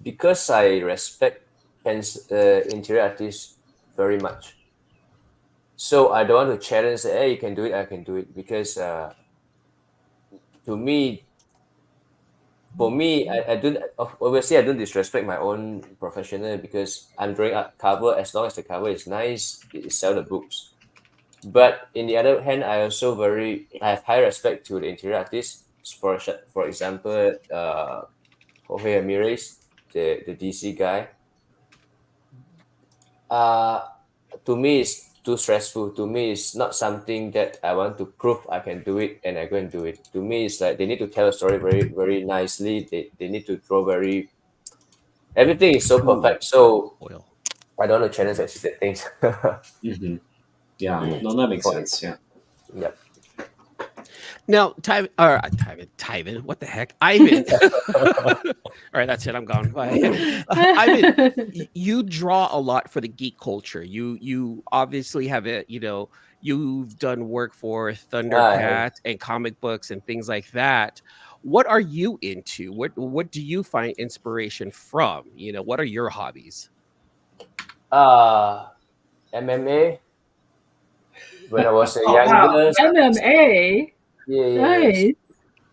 Because I respect interior artists very much. So I don't want to challenge, say, hey, you can do it, I can do it. Because for me, I don't, obviously I don't disrespect my own professional, because I'm drawing a cover. As long as the cover is nice, it sell the books. But in the other hand, I have high respect to the interior artists. For example, Jorge Ramirez, the DC guy. To me, it's too stressful. To me, it's not something that I want to prove I can do it and I go and do it. To me, it's like they need to tell a story very, very nicely. They need to draw everything is so perfect. So Oil. I don't want to challenge that things. Mm-hmm. Yeah, no, that makes sense. Yeah. Yep. Now, Tyven, what the heck? Ivan. All right, that's it. I'm gone. Bye. Ivan, you draw a lot for the geek culture. You obviously have it, you've done work for Thundercat and comic books and things like that. What are you into? What do you find inspiration from? What are your hobbies? MMA. When I was Oh, wow. younger, MMA. yeah. Nice.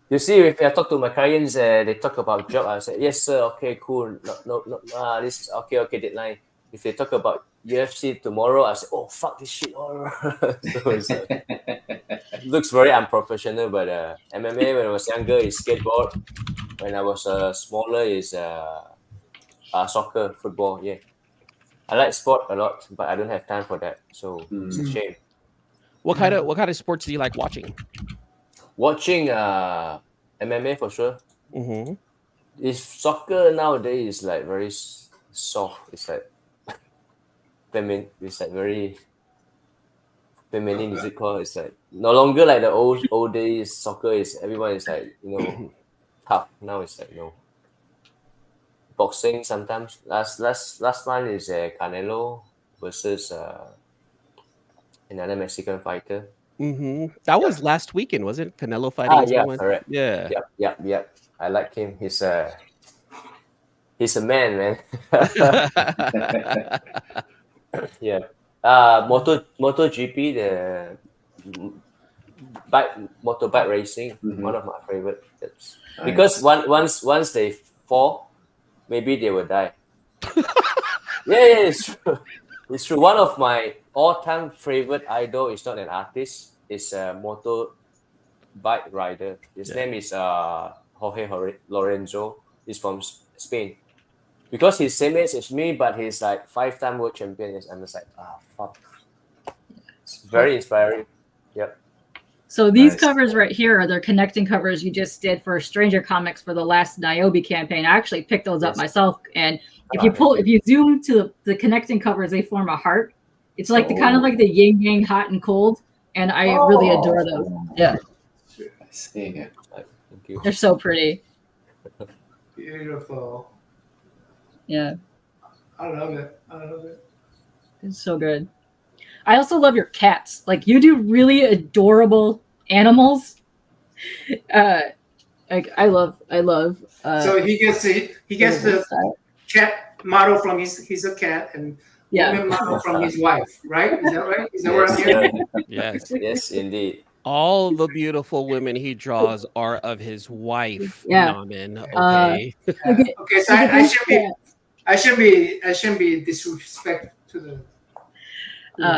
You see, if I talk to my clients, they talk about job. I say, yes, sir. Okay, cool. No. This is okay. Deadline. If they talk about UFC tomorrow, I say, oh fuck this shit. So it's looks very unprofessional. But MMA when I was younger is skateboard. When I was smaller is soccer, football. Yeah, I like sport a lot, but I don't have time for that. So it's a shame. What kind of sports do you like watching? Watching MMA for sure. Mm-hmm. If soccer nowadays is like very soft, it's like it's like very feminine. Is it called? It's like no longer like the old days. Soccer is everyone is like tough. Now it's like no. Boxing sometimes. Last month is Canelo versus another Mexican fighter. That was last weekend, wasn't it? Canelo fighting Yeah, someone. correct. Yeah. Yep. I like him. He's a man, man. Yeah. MotoGP, the motorbike racing, one of my favorite. Because once they fall, maybe they will die. Yeah, it's true. It's true. One of my all-time favorite idol is not an artist. It's a motorbike rider. His name is Jorge Lorenzo. He's from Spain. Because he's same age as me, but he's like 5-time world champion. I'm just like, fuck. It's very inspiring. Yep. So these Nice. covers right here are their connecting covers you just did for Stranger Comics for the last Niobe campaign. I actually picked those up myself, and if you zoom to the connecting covers, they form a heart. It's like the kind of like the yin yang, hot and cold, and I really adore those. Yeah, I see. Thank you. they're so pretty. Beautiful. Yeah, I love it. it's so good. I also love your cats. Like you do really adorable animals. Like I love. So he gets the cat model from he's a cat, and woman model from his wife, right? Is that right? Is that what I'm hearing? Yes. Yes, indeed. All the beautiful women he draws are of his wife, Yeah. NammaN. Okay. Okay, so I shouldn't be disrespect to the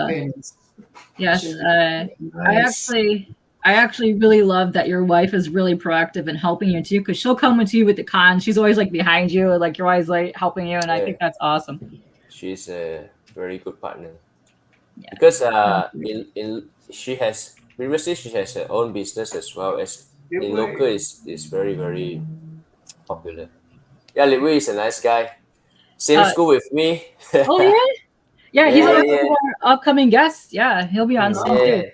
things. Yes, Nice. I actually really love that your wife is really proactive in helping you too, because she'll come to you with the cons. She's always like behind you, like you're always like helping you, and I think that's awesome. She's a very good partner. Yeah. Because she has her own business as well as in local is very, very popular. Yeah, Li Wei is a nice guy. Same school with me. Oh yeah? Yeah, he's one of our upcoming guests. Yeah, he'll be on soon too.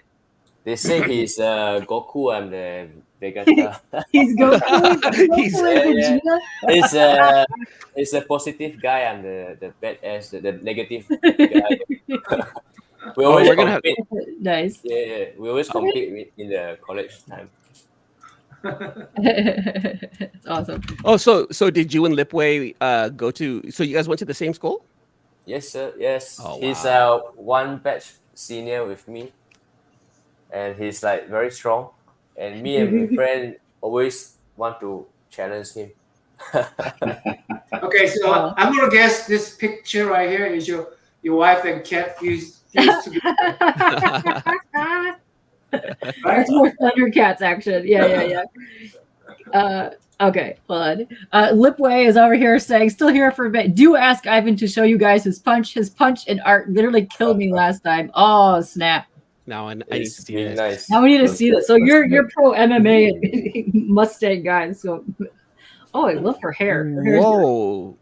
They say he's Goku and the Vegeta. He's Goku. He's a positive guy and the badass, the negative guy. We always compete. Nice. Yeah, we always compete in the college time. It's awesome. Oh, so did you and Lipway go to? So you guys went to the same school? Yes, sir. Yes. Oh, He's wow. one batch senior with me, and he's like very strong. And me and my friend always want to challenge him. Okay, so I'm gonna guess this picture right here is your wife and cat fused together. Right? It's more Thundercats action. Yeah. Okay, hold on. Lipway is over here saying, still here for a bit. Do ask Ivan to show you guys his punch. His punch and art literally killed me last time. Oh, snap. Now I need to see this. Nice. Now we need to see this. So you're pro MMA and Mustang guys. So, I love her hair. Whoa.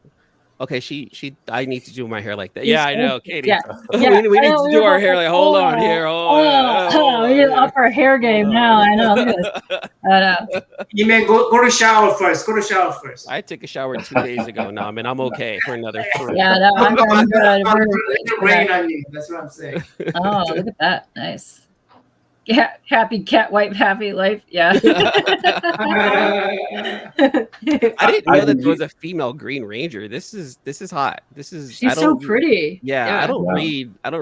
Okay, she. I need to do my hair like that. Yeah, I know, Katie. Yeah. we need to do our hair like. Hold on here. We need to up our hair game now. I know. Look at this. I know. You may go to shower first. Go to shower first. I took a shower 2 days ago, NammaN. I'm okay for another 3. Yeah, no, I'm good. Let rain on you. That's what I'm saying. Oh, look at that. Nice. Yeah, happy cat wife, happy life. Yeah. I didn't know that there was a female Green Ranger. This is hot. She's so pretty. Yeah, I don't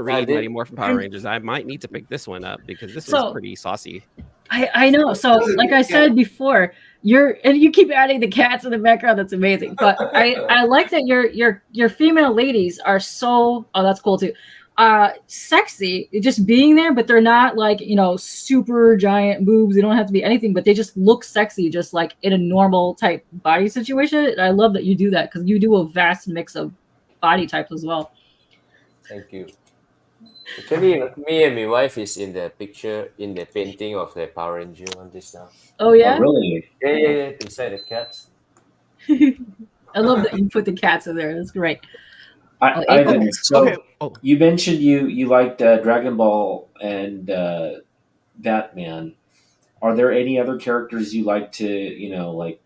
read anymore from Power Rangers. I might need to pick this one up because this is pretty saucy. I know. So like I said before, you keep adding the cats in the background. That's amazing. But I like that your female ladies are so that's cool too. Sexy, just being there, but they're not like, super giant boobs. They don't have to be anything, but they just look sexy, just like in a normal type body situation. And I love that you do that because you do a vast mix of body types as well. Thank you. Actually, me and my wife is in the picture in the painting of the Power Ranger on this now. Oh yeah? Oh, really? Yeah. Beside the cats. I love that you put the cats in there. That's great. Ivan, so you mentioned you liked Dragon Ball and Batman. Are there any other characters you like to, like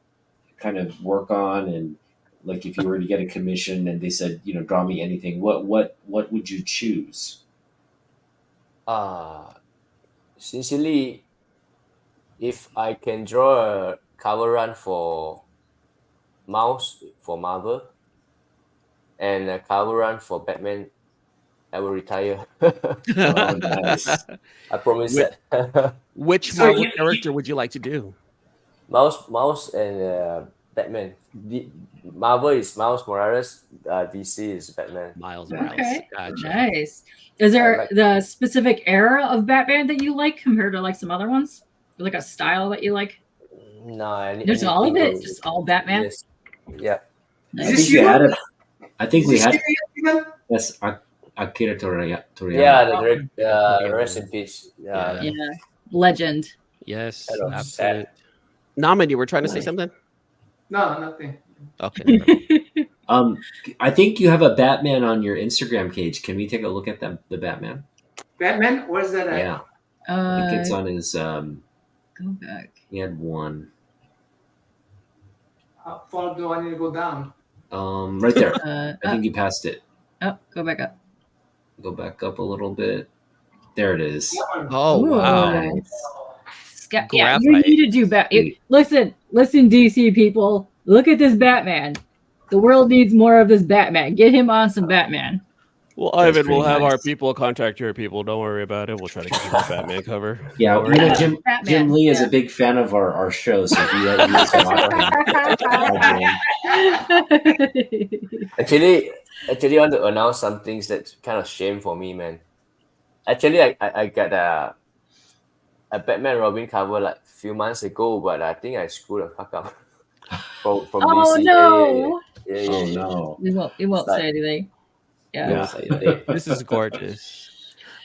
kind of work on? And like if you were to get a commission and they said, draw me anything, what would you choose? sincerely, if I can draw a cover run for Mouse for Marvel and a cover run for Batman, I will retire. Oh, nice. I promise Which, that. which So Marvel you- character would you like to do? Mouse, and Batman. Marvel is Miles Morales. DC is Batman. Miles Morales. Okay. Gotcha. Nice. Is there like- the specific era of Batman that you like compared to like some other ones? Like a style that you like? No, There's all of anything it, goes. just all Batman. Yes. Yeah. Is I this think we you? had it. I think Is we this had. you, Ivan? That's Akira Toriyama. Yeah, Toriyama. rest in peace. Yeah. Yeah. Legend. Yes, Kind of absolutely. sad. NammaN, you were trying to say Nice. something? No, nothing. Okay. I think you have a Batman on your Instagram page. Can we take a look at the Batman? Batman? Where's that at? Yeah, I think it's Go on his. back. He had one. How far do I need to go down? Right there. I think Up. you passed it. Go back up. Go back up a little bit. There it is. That one. Oh, Ooh. wow. Nice. Yeah, you Graphite. need to do Listen, DC people. Look at this Batman. The world needs more of this Batman. Get him on some Batman. Well, That's Ivan, we'll pretty have our nice. people contact your people. Don't worry about it. We'll try to get you that Batman cover. Yeah, Don't worry. Jim Batman, Lee is yeah. a big fan of our show, so if you guys can watch him, Actually, I want to announce some things that's kind of shame for me, man. Actually, I got a Batman Robin cover like a few months ago, but I think I screwed the fuck up from Oh DC. no! Yeah. Oh no. We won't It's like- say anything. Yeah. Yeah. This is gorgeous.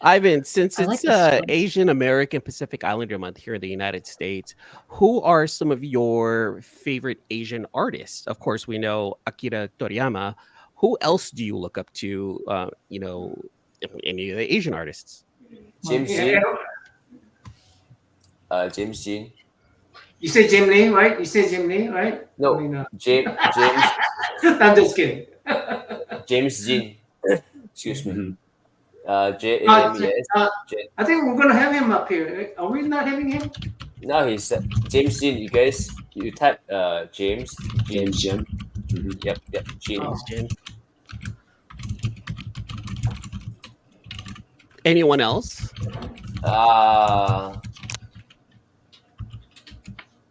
Ivan, since I like it's this one. Asian American Pacific Islander Month here in the United States, who are some of your favorite Asian artists? Of course, we know Akira Toriyama. Who else do you look up to? Any of the Asian artists? James Yeah. Jean. James Jean. You say Jim Lee, right? You say Jim Lee, right? No. I mean, James I'm just kidding. James Jean. Excuse me. Mhm. JAMES. I think we're gonna have him up here. Are we not having him? Now he's James Jean. You guys, you type James. James Jim. Mhm. Yep. Jean. Oh. Thanks, Jen. Anyone else?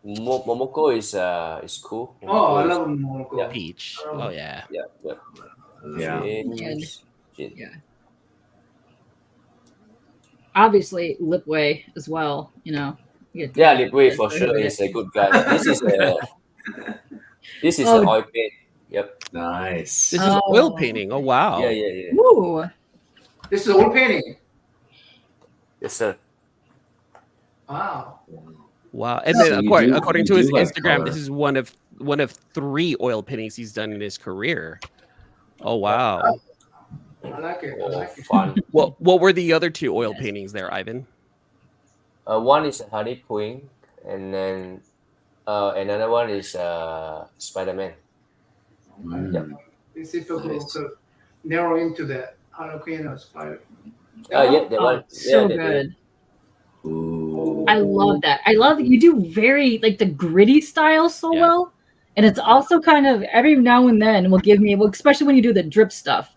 Momoko is cool. Oh, I Momoko is- love Monaco. Yeah. Peach. Oh, yeah. Yeah. Yeah. James Jean. Yeah. Obviously, Lipway as well. You know. Yeah, Lipway for sure is a good guy. This is Oh. an oil paint. Yep. Nice. This is oil painting. Oh, wow. Yeah. Ooh. This is oil painting. Yes, sir. Wow. Wow. And So then you according do to his like Instagram, color. this is one of 3 oil paintings he's done in his career. Oh, wow. I like it. I Oh, like it. fun. What were the other 2 oil paintings there, Ivan? One is a honey queen, and then another one is Spider-Man. Mm. Let's see if we Nice. could narrow into that. Harlequin or Spider. Yeah, that one. So yeah, good. Ooh. I love that. I love that you do very like the gritty style so Yeah. well, and it's also kind of every now and then will give me, well, especially when you do the drip stuff,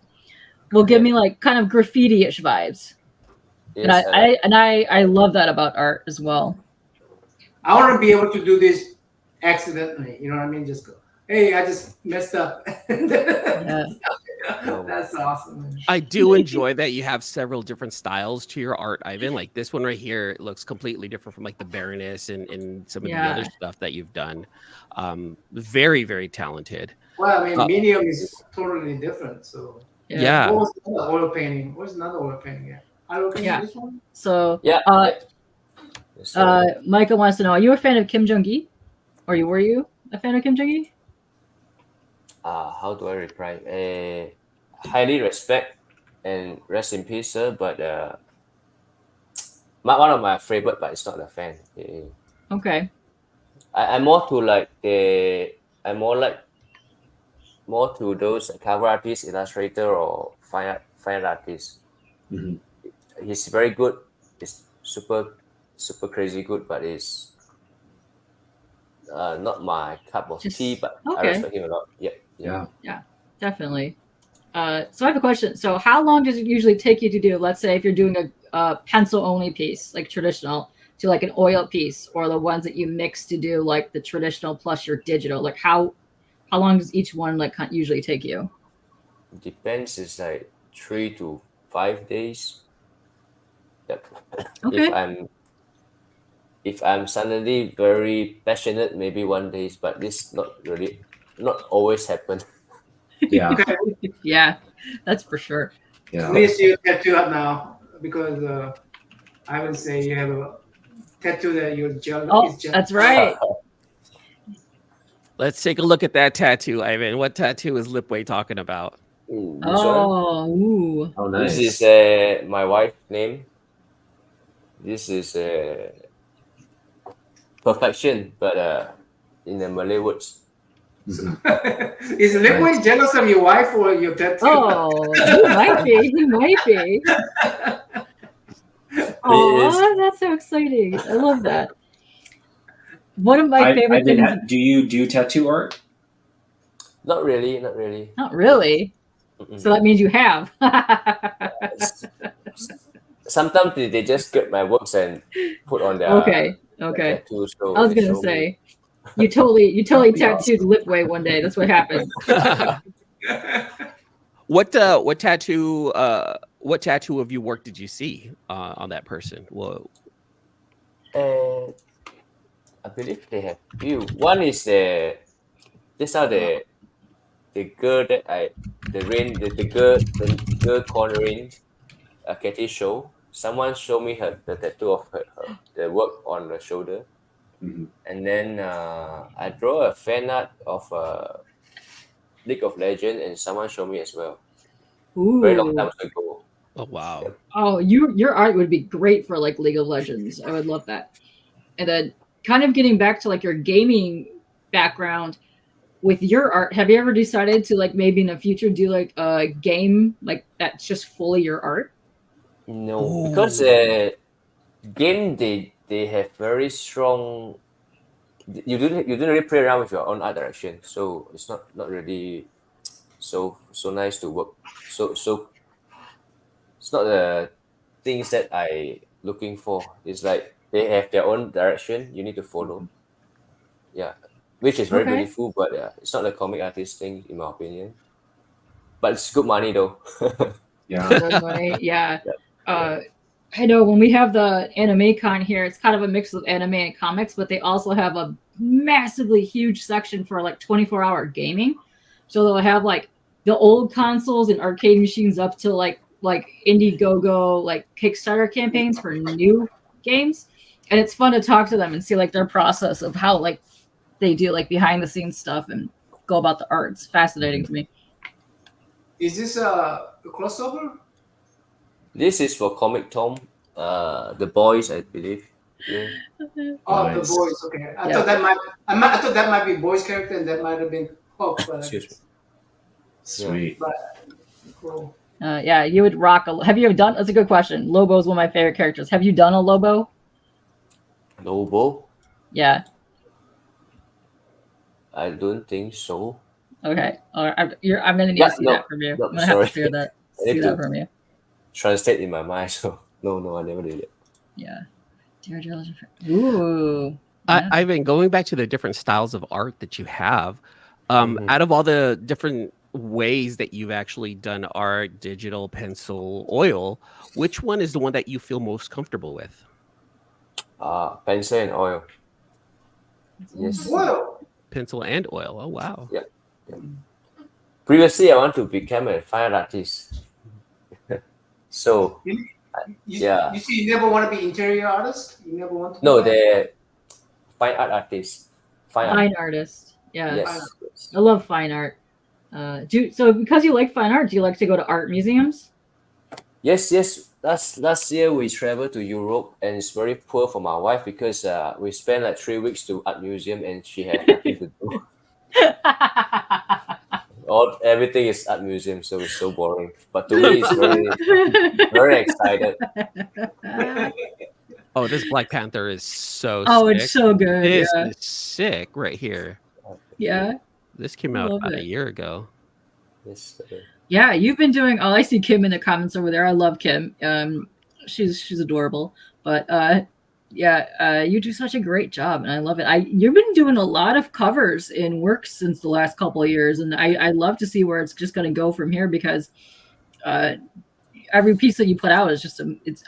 will give me like kind of graffiti-ish vibes. And Yes, I love that about art as well. I want to be able to do this accidentally. You know what I mean? Just go, hey, I just messed up. Yeah. That's awesome. I do enjoy that you have several different styles to your art, Ivan. Like this one right here, it looks completely different from like the Baroness and some of the other stuff that you've done. Very, very talented. Well, I mean, medium is totally different. So, Yeah. what was another oil painting? What's another oil painting? Yeah. This one? So Yeah. Yes, sir. Michael wants to know: are you a fan of Kim Jong-gi, or were you a fan of Kim Jong-gi? How do I reply? Highly respect and rest in peace, sir. But one of my favorite, but it's not a fan. Okay. I'm more to like I'm more to those cover artists, illustrator, or fine art artists. Mhm. He's very good. He's super super crazy good, but it's not my cup of Just- tea. But I okay. respect him a lot. Yep. Yeah. Definitely. So I have a question. So how long does it usually take you to do, let's say if you're doing a pencil only piece, like traditional, to like an oil piece, or the ones that you mix to do like the traditional plus your digital? Like how long does each one like usually take you? Depends. It's like 3 to 5 days. Yep. Okay. If I'm suddenly very passionate, maybe 1 day, but this not always happen. Yeah. Okay, Yeah, that's for sure. Yeah. at least you tattoo up now because I would say you have a tattoo that you're jealous. Oh, is jealous. that's right. Let's take a look at that tattoo, Ivan. What tattoo is Lipway talking about? This one. Oh, ooh. Oh, This nice. is my wife's name. This is perfection, but in the Malay words. Is Liquid jealous of your wife or your tattoo? Oh, he might be. He might be. Oh, that's so exciting. I love that. One of my favorite things. Do you do tattoo art? Not really, not really. Not really. Mm-mm. So that means you have. Sometimes they just get my works and put on their Okay. tattoo. So I was they gonna show me. say you totally That'd be tattooed Lipway one day. That's what happened. What tattoo of your work did you see on that person? Whoa. I believe they have few. One is this are the girl that the girl cornering a Katie show. Someone showed me the tattoo of her the work on the shoulder, Mhm. and then I draw a fan art of League of Legends, and someone showed me as well. Very long Ooh. time ago. Oh wow. Oh, your art would be great for like League of Legends. I would love that. And then kind of getting back to like your gaming background with your art, have you ever decided to like maybe in the future do like a game like that's just fully your art? No, because game they have very strong. You didn't really play around with your own art direction, so it's not really so nice to work. So it's not the things that I looking for. It's like they have their own direction you need to follow. Yeah, which is very Okay. beautiful, but it's not a comic artist thing in my opinion. But it's good money though. Yeah. Good money. Yeah. I know when we have the anime con here, it's kind of a mix of anime and comics, but they also have a massively huge section for like 24-hour gaming. So they'll have like the old consoles and arcade machines up to like Indiegogo, like Kickstarter campaigns for new games. And it's fun to talk to them and see like their process of how like they do like behind the scenes stuff and go about the art. It's fascinating to me. Is this a crossover? This is for Comic Tom, the boys, I believe. Yeah. Oh, Nice. the boys. Okay, I Yeah. thought that might be boys' character, and that might have been Hulk. But Excuse me. Sweet. cool. Yeah, you would rock a. Have you ever done? That's a good question. Lobo is one of my favorite characters. Have you done a Lobo? Lobo? Yeah. I don't think so. Okay. I'm gonna need Yeah, to see no, that from you. no, I'm gonna have to sorry. see that. I need See that to- from you. Translate in my mind, so no, I never did it. Yeah. Ooh. Yeah. Ivan, going back to the different styles of art that you have, Mhm. out of all the different ways that you've actually done art, digital, pencil, oil, which one is the one that you feel most comfortable with? Pencil and oil. Yes. Whoa! Pencil and oil. Oh wow. Previously, I want to become a fine artist. So Yeah. You see, you never want to be interior artist. You never want to. no, do that? the fine art artist. Fine art. Fine artist. Yeah. Yes. I love fine art. So because you like fine art, do you like to go to art museums? Yes. Last year we traveled to Europe, and it's very poor for my wife because we spent like 3 weeks to art museum, and she had nothing to do. Everything is art museum, so it's so boring. But to me, it's very excited. Oh, this Black Panther is so Oh, sick. it's so good. This Yeah. is sick right here. Yeah. This came I out love about a it. year ago. Yes. Yeah, you've been doing. Oh, I see Kim in the comments over there. I love Kim. She's adorable. But you do such a great job, and I love it. You've been doing a lot of covers in works since the last couple of years, and I love to see where it's just going to go from here because every piece that you put out is just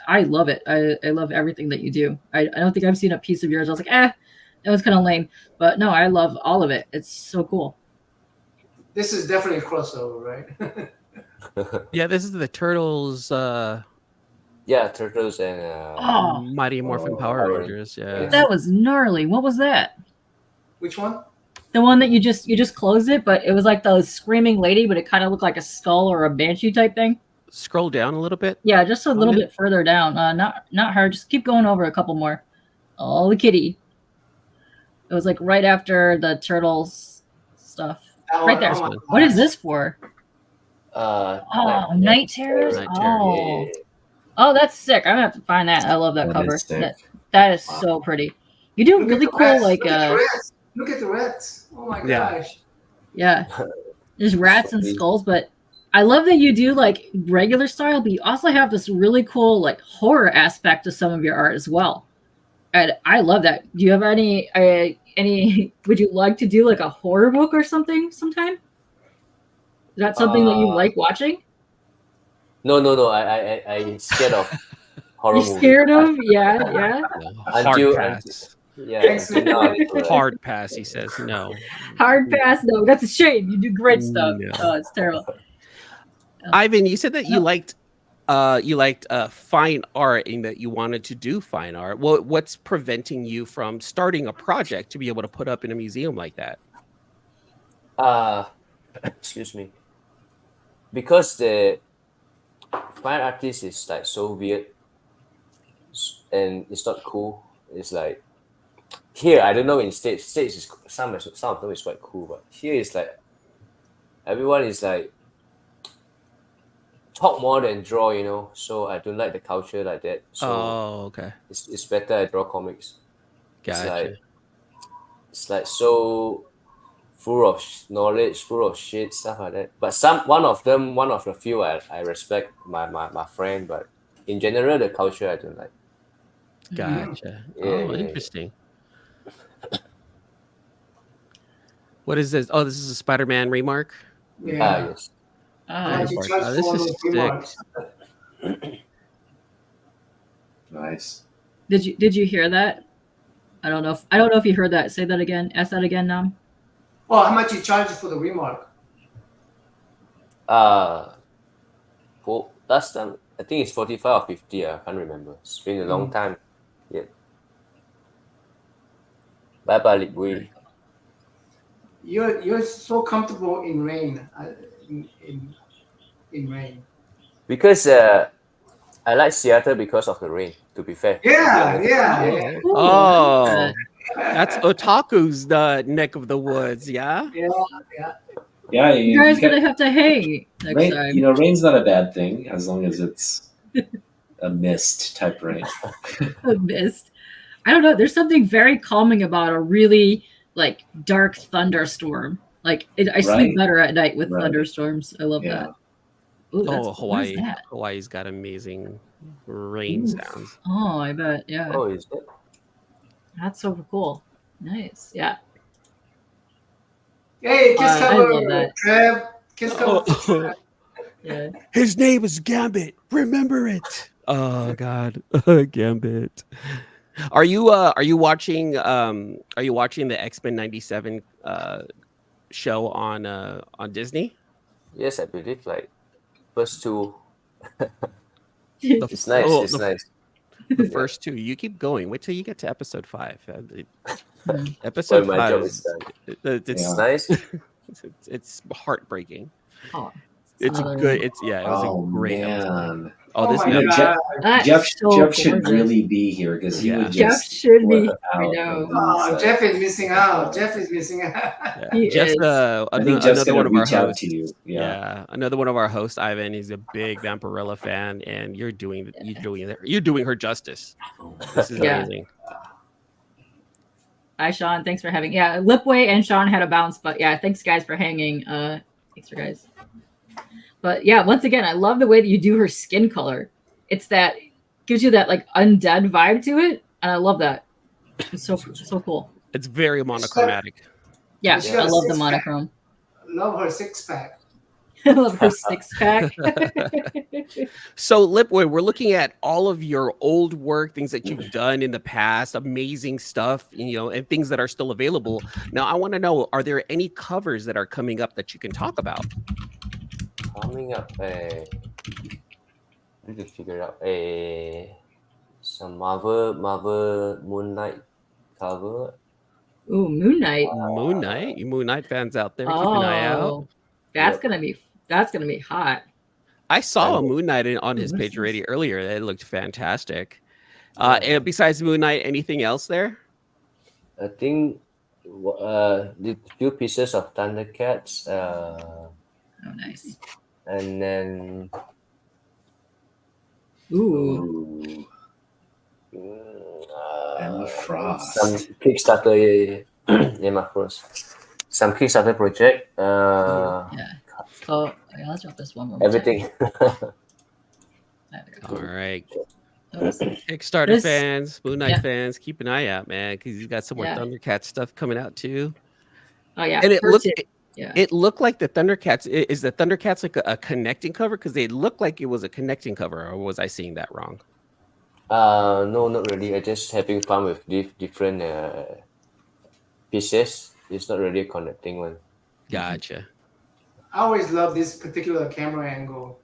I love it. I love everything that you do. I don't think I've seen a piece of yours. I was like, that was kind of lame, but no, I love all of it. It's so cool. This is definitely a crossover, right? Yeah, this is the Turtles Yeah, Turtles and Oh, Mighty Morphin Power Power Rangers. Yeah. that was gnarly. What was that? Which one? The one that you just closed it, but it was like the screaming lady, but it kind of looked like a skull or a banshee type thing. Scroll down a little bit. Yeah, just a little it? bit further down. Not hard. Just keep going over a couple more. Oh, the kitty. It was like right after the turtles stuff. That Right one, there. oh my What is gosh. this for? Night terrors. Night Terror. Oh, oh, that's sick. I'm gonna have to find that. I love that That cover. is sick. That is Wow. so pretty. You do Look really at the cool, rats. like Look at the rats. Look at the rats. Oh my Yeah. gosh. yeah, there's rats and Amazing. skulls, but I love that you do like regular style, but you also have this really cool like horror aspect to some of your art as well. And I love that. Do you have any? Would you like to do like a horror book or something sometime? Is that something that you like watching? No. I scared of horror You're movies. scared of? Yeah. Hard Until- pass. Yeah. Thanks, until now, man. I feel like- Hard pass. He says no. Hard pass. No, that's a shame. You do great stuff. No. Oh, it's terrible. Ivan, you said that you No. liked fine art and that you wanted to do fine art. Well, what's preventing you from starting a project to be able to put up in a museum like that? Excuse me. Because the fine artist is like so weird and it's not cool. It's like here, I don't know in States is some of them is quite cool, but here is like everyone is like talk more than draw, you know. So I don't like the culture like that. So Oh, okay. it's better I draw comics. Gotcha. It's like so full of knowledge, full of shit, stuff like that. But one of the few I respect, my friend, but in general the culture I don't like. Gotcha. Yeah, Oh, yeah. interesting. What is this? Oh, this is a Spider-Man remark. Yeah. Yes. Ah, How much you Mark. charge Oh, this for is those sick. remarks? Nice. did you hear that? I don't know if you heard that. Say that again. Ask that again, Nam. Oh, how much you charge for the remark? For last time I think it's 45 or 50. I can't remember. It's been a long time. Yeah. Bye bye, Lip Wei. You're so comfortable in rain. In rain. Because I like Seattle because of the rain. To be fair. Yeah. Ooh, Oh, that's Otaku's neck of the woods. Yeah. Yeah, you guys gonna have to hang next rain, time. you know, rain's not a bad thing as long as it's a mist type rain. Mist. I don't know. There's something very calming about a really like dark thunderstorm. Like I sleep Right. better at night with Right. thunderstorms. I love Yeah. that. Ooh, Oh, what is Hawaii. that? Hawaii's got amazing rain Ooh. sounds. Oh, I bet. Yeah, Oh, is it? that's so cool. Nice. Yeah. Hey, kiss I cover, love that. Trev. Kiss cover. Oh. for Trev. Yeah. His name is Gambit. Remember it. Oh God, Gambit. Are you watching the X-Men 97 show on Disney? Yes, I believe like first two. The It's nice. oh, It's the, nice. the first two. You keep going. Wait till you get to episode 5. Mm. Episode my 5 job is is done. it's It's Yeah. nice. it's heartbreaking. Oh, It's a Oh. good. It's yeah. It was Oh a great episode. man, Oh, Oh this my You know, man. god. That Jeff is so Jeff should gorgeous. really be here because he Yeah. would Jeff just should be. flip I out know. from Oh, these. Jeff is missing out. Jeff is missing out. Yeah. He Jeff's is. I think Jeff's another gonna one of our reach out hosts. to you. Yeah. Another one of our hosts, Ivan. He's a big Vampirella fan, and you're doing her justice. This is Yeah. amazing. Hi, Sean. Thanks for having. Yeah, Lipway and Sean had a bounce, but yeah, thanks guys for hanging. Thanks for guys. But yeah, once again, I love the way that you do her skin color. It's that gives you that like undead vibe to it, and I love that. It's so cool. It's very monochromatic. Yeah, She I got a love the six-pack. monochrome. Love her six pack. I love her 6-pack. So, Lipway, we're looking at all of your old work, things that you've done in the past, amazing stuff, and things that are still available. Now, I want to know, are there any covers that are coming up that you can talk about? Coming up, need to figure out some Marvel Moon Knight cover. Ooh, Moon Knight. Moon Knight. You Moon Knight fans out there, keep an eye out. Oh, that's Yep. gonna be hot. I saw a And- Moon Knight on his Ooh, page this already earlier. It looked fantastic. Yeah. And besides Moon Knight, anything else there? I think the few pieces of Thundercats, Oh, nice. and then Ooh. Emma Frost. some Kickstarter, Emma Frost. Some Kickstarter project. Yeah. So yeah, let's drop this one more. Everything. There we All go. right. Notice- Kickstarter This- fans, Moon Knight yeah. fans, keep an eye out, man, because he's got some more Yeah. Thundercats stuff coming out too. Oh yeah. And it her looked too. Yeah. it looked like the Thundercats. Is the Thundercats like a connecting cover? Because they looked like it was a connecting cover, or was I seeing that wrong? No, not really. I just having fun with different pieces. It's not really a connecting one. Gotcha. I always love this particular camera angle.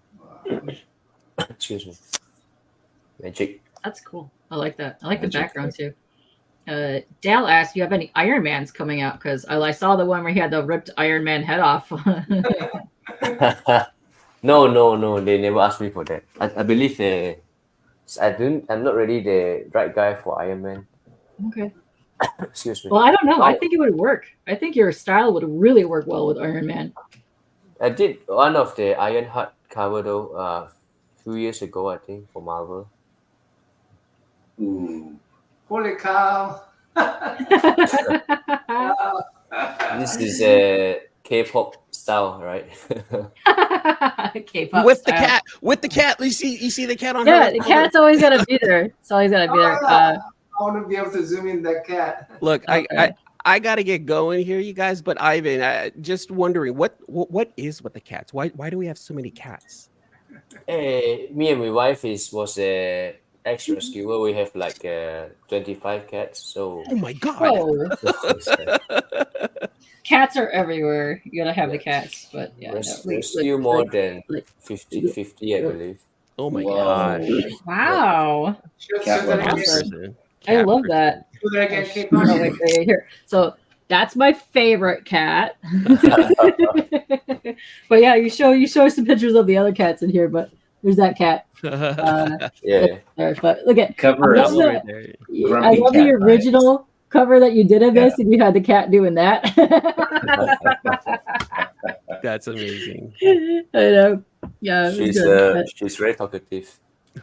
Excuse me. Magic. That's cool. I like that. I like the Magic background too. Dale asked, "Do you have any Iron Mans coming out?" Because I saw the one where he had the ripped Iron Man head off. No. They never asked me for that. I believe I'm not really the right guy for Iron Man. Okay. Excuse me. Well, I don't know. I Oh. think it would work. I think your style would really work well with Iron Man. I did one of the Ironheart cover though, a few years ago, I think, for Marvel. Ooh. Holy cow. This is a K-pop style, right? K-pop With the style. cat, you see the cat on Yeah, her. the cat's always got to be there. It's always got to be there. I want to be able to zoom in that cat. Look, Okay. I got to get going here, you guys. But Ivan, just wondering, what is with the cats? Why do we have so many cats? Me and my wife was a ex-rescuer. We have like 25 cats. So Oh my god! Whoa, cats are everywhere. You gotta have the cats, but yeah. no, rescue more than like- 50, I believe. Oh my Whoa. gosh! Wow, Shoot Cat that lovers. again. Person. I Cat love person. that. Shoot that again, Cape Oh, Cod. wait, here. So that's my favorite cat. But yeah, you show some pictures of the other cats in here, but there's that cat. Yeah. There, but look at Cover I is love that. Right there. I Grumpy love cat the original cover that you did of this, and you had the cat doing that. That's amazing. I know. Yeah, it was She's very talkative.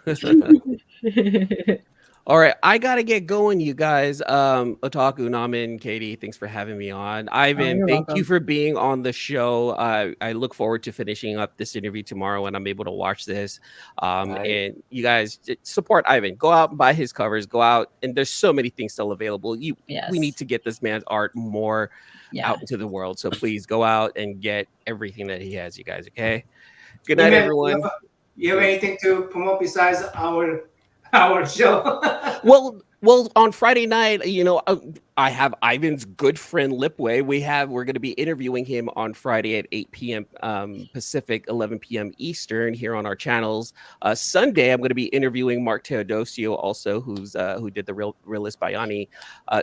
good. All right, I gotta get going, you guys. Otaku, NammaN, Katie, thanks for having me on. Ivan, you're thank welcome. you for being on the show. I look forward to finishing up this interview tomorrow when I'm able to watch this. Right. And you guys support Ivan. Go out and buy his covers. Go out, and there's so many things still available. Yes. We need to get this man's art more Yeah. out into the world. So please go out and get everything that he has, you guys. Okay. Good night, Eman, everyone. You have anything to promote besides our show? Well, on Friday night, I have Ivan's good friend Lipway. We're going to be interviewing him on Friday at 8 p.m. Pacific, 11 p.m. Eastern here on our channels. Sunday, I'm going to be interviewing Mark Teodosio, also who did the Realist Bayani.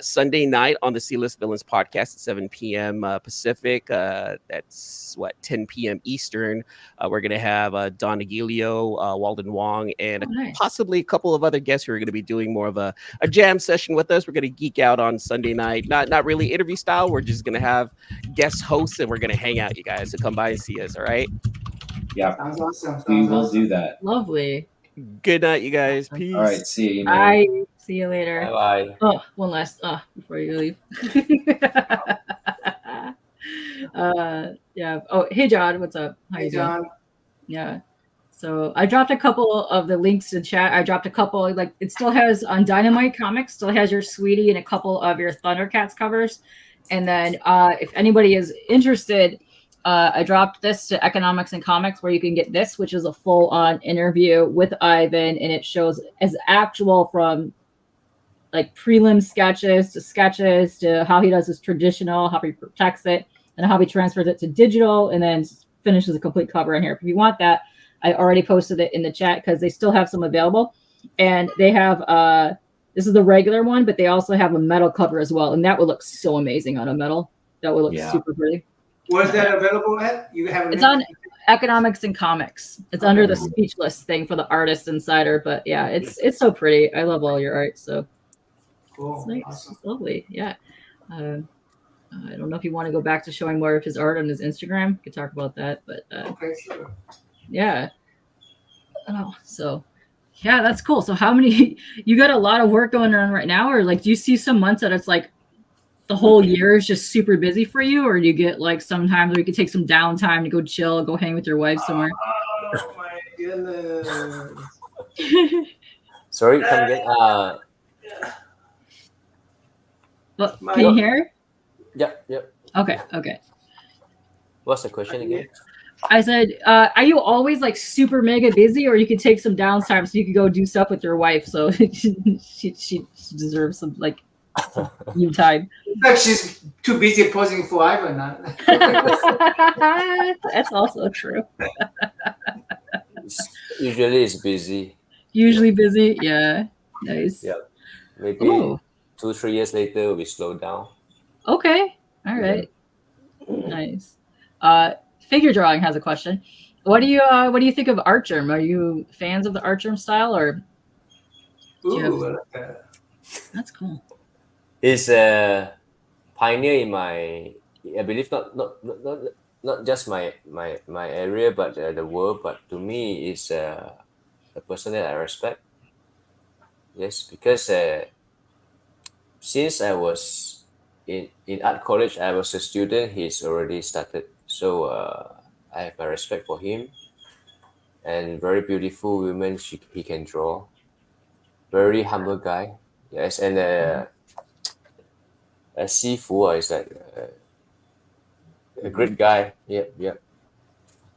Sunday night on the C-List Villains podcast at 7 p.m. Pacific. That's 10 p.m. Eastern. We're going to have Don Aguilio, Walden Wong, and nice. possibly a couple of other guests who are going to be doing more of a jam session with us. We're going to geek out on Sunday night, not really interview style. We're just gonna have guest hosts and we're gonna hang out, you guys. So come by and see us. All right. Yeah, Sounds awesome. we Sounds will awesome. do that. Lovely. Good night, you guys. Peace. All right, see you. Bye. See you later. Bye bye. Oh, one last before you leave. Yeah. Oh, hey John, what's up? How Hey, you doing? John. Yeah. So I dropped a couple of the links in chat. I dropped a couple, like it still has on Dynamite Comics, still has your Sweetie and a couple of your Thundercats covers. And then if anybody is interested, I dropped this to Economics and Comics where you can get this, which is a full-on interview with Ivan, and it shows as actual from like prelim sketches to how he does his traditional, how he protects it, and how he transfers it to digital, and then finishes a complete cover in here. If you want that, I already posted it in the chat because they still have some available. And they have, this is the regular one, but they also have a metal cover as well. And that would look so amazing on a metal. That would look super pretty. Where's that available at? You have It's on Economics and Comics. It's under the Speechless thing for the Artist Insider. But yeah, it's so pretty. I love all your art. So cool. it's nice. Awesome. It's lovely. Yeah. I don't know if you want to go back to showing more of his art on his Instagram. We could talk about that. But Okay, sure. yeah. Oh, so yeah, that's cool. So how many, you got a lot of work going on right now, or like, do you see some months that it's like the whole year is just super busy for you, or do you get like sometimes where you can take some downtime to go chill, go hang with your wife somewhere? Oh my goodness. Sorry, come again. Well, can you hear? Yep. Okay. What's the question again? I said, are you always like super mega busy, or you can take some downtime so you can go do stuff with your wife? So she deserves some like you time. In fact, she's too busy posing for Ivan. That's also true. Usually it's busy. Usually busy, yeah. Nice. Yeah. Maybe Ooh. 2-3 years later we slow down. Okay. All right. Nice. Figure drawing has a question. What do you think of Artgerm? Are you fans of the Artgerm style, or? Ooh, That's cool. He's a pioneer in my, I believe not just my area, but the world. But to me, is a person that I respect. Yes, because since I was in art college, I was a student. He's already started, so I have my respect for him. And very beautiful women he can draw. Very humble guy. Yes, and Sifu is like a great guy. Yep.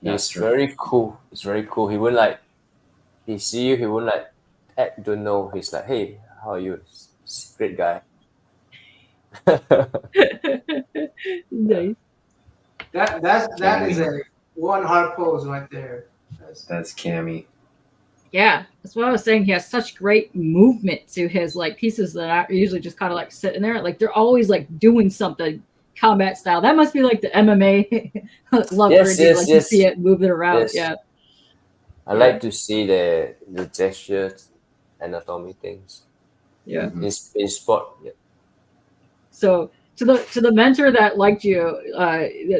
He's very cool. He's very cool. He won't like, he see you, he won't like act, don't know. He's like, hey, how are you? Great guy. Nice. That is a one hard pose right there. That's Cammy. Yeah, that's what I was saying. He has such great movement to his like pieces that are usually just kind of like sitting there. Like they're always like doing something combat style. That must be like the MMA love. Yes. You see it moving around. Yes. Yeah. I like to see the gestures, anatomy things. Yeah. In sport. Yeah. So to the mentor that liked you,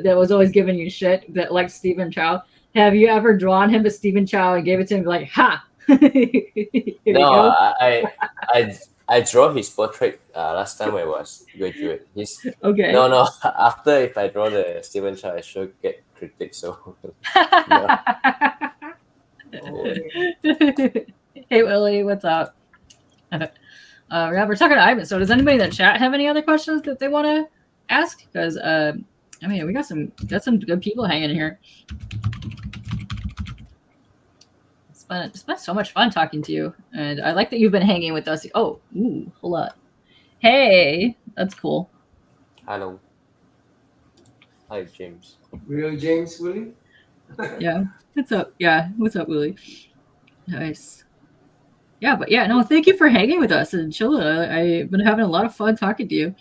that was always giving you shit, that liked Stephen Chow, have you ever drawn him to Stephen Chow and gave it to him like, ha? No, I draw his portrait last time I was graduate. He's okay. No. After if I draw the Stephen Chow, I should get critics. So. Hey Willie, what's up? Yeah, we're talking to Ivan. So does anybody in the chat have any other questions that they want to ask? Because I mean, we got some good people hanging in here. It's been so much fun talking to you, and I like that you've been hanging with us. Oh, hold up. Hey, That's cool. Hello. Hi, James. Real James Willie. Yeah. What's up? Yeah. What's up, Willie? Nice. Yeah, but yeah, no, thank you for hanging with us and chilling. I've been having a lot of fun talking to you.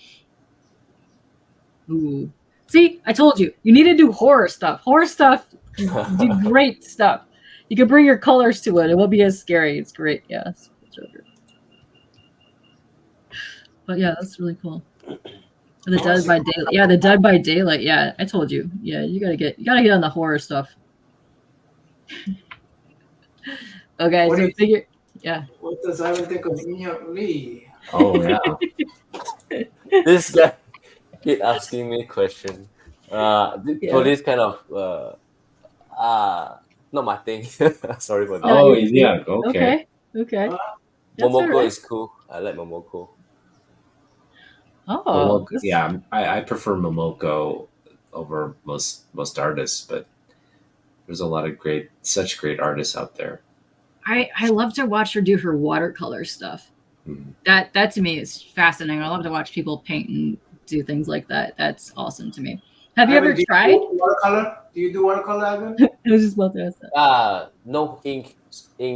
Ooh. See, I told you, you need to do horror stuff. Horror stuff, do great stuff. You can bring your colors to it. It won't be as scary. It's great. Yeah. It's really good. But yeah, that's really cool. The Dead by Daylight. Yeah, the Dead by Daylight. Yeah, I told you. Yeah, you gotta get on the horror stuff. Okay, What so do you- figure. Yeah. What does Ivan think of Ian Lee? Oh yeah. This guy keep asking me question. Yeah. For this kind of not my thing. Sorry for that. No, Oh you- yeah. Okay. Okay. Uh, That's Momoko alright. is cool. I like Momoko. Oh, Momoko, this- yeah, I prefer Momoko over most artists, but there's a lot of such great artists out there. I love to watch her do her watercolor stuff. Mhm. That to me is fascinating. I love to watch people paint and do things like that. That's awesome to me. Have you Ivan, ever do tried? do watercolor? Do you do watercolor, Ivan? I was just about to ask that. No ink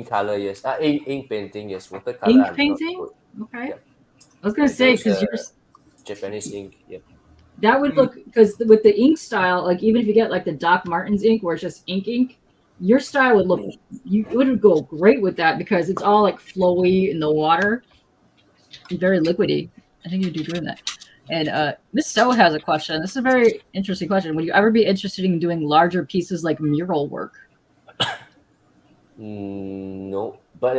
color, yes. Ink painting, yes. Watercolor. Ink I'm not painting? good. Okay. Yep. I was gonna Like say those, because yours Japanese ink. Yep. that would look because with the ink style, like even if you get like the Doc Martens ink where it's just ink, your style would look it would go great with that because it's all like flowy in the water, very liquidy. I think you'd do doing that. And Miss So has a question. This is a very interesting question. Would you ever be interested in doing larger pieces like mural work? No, but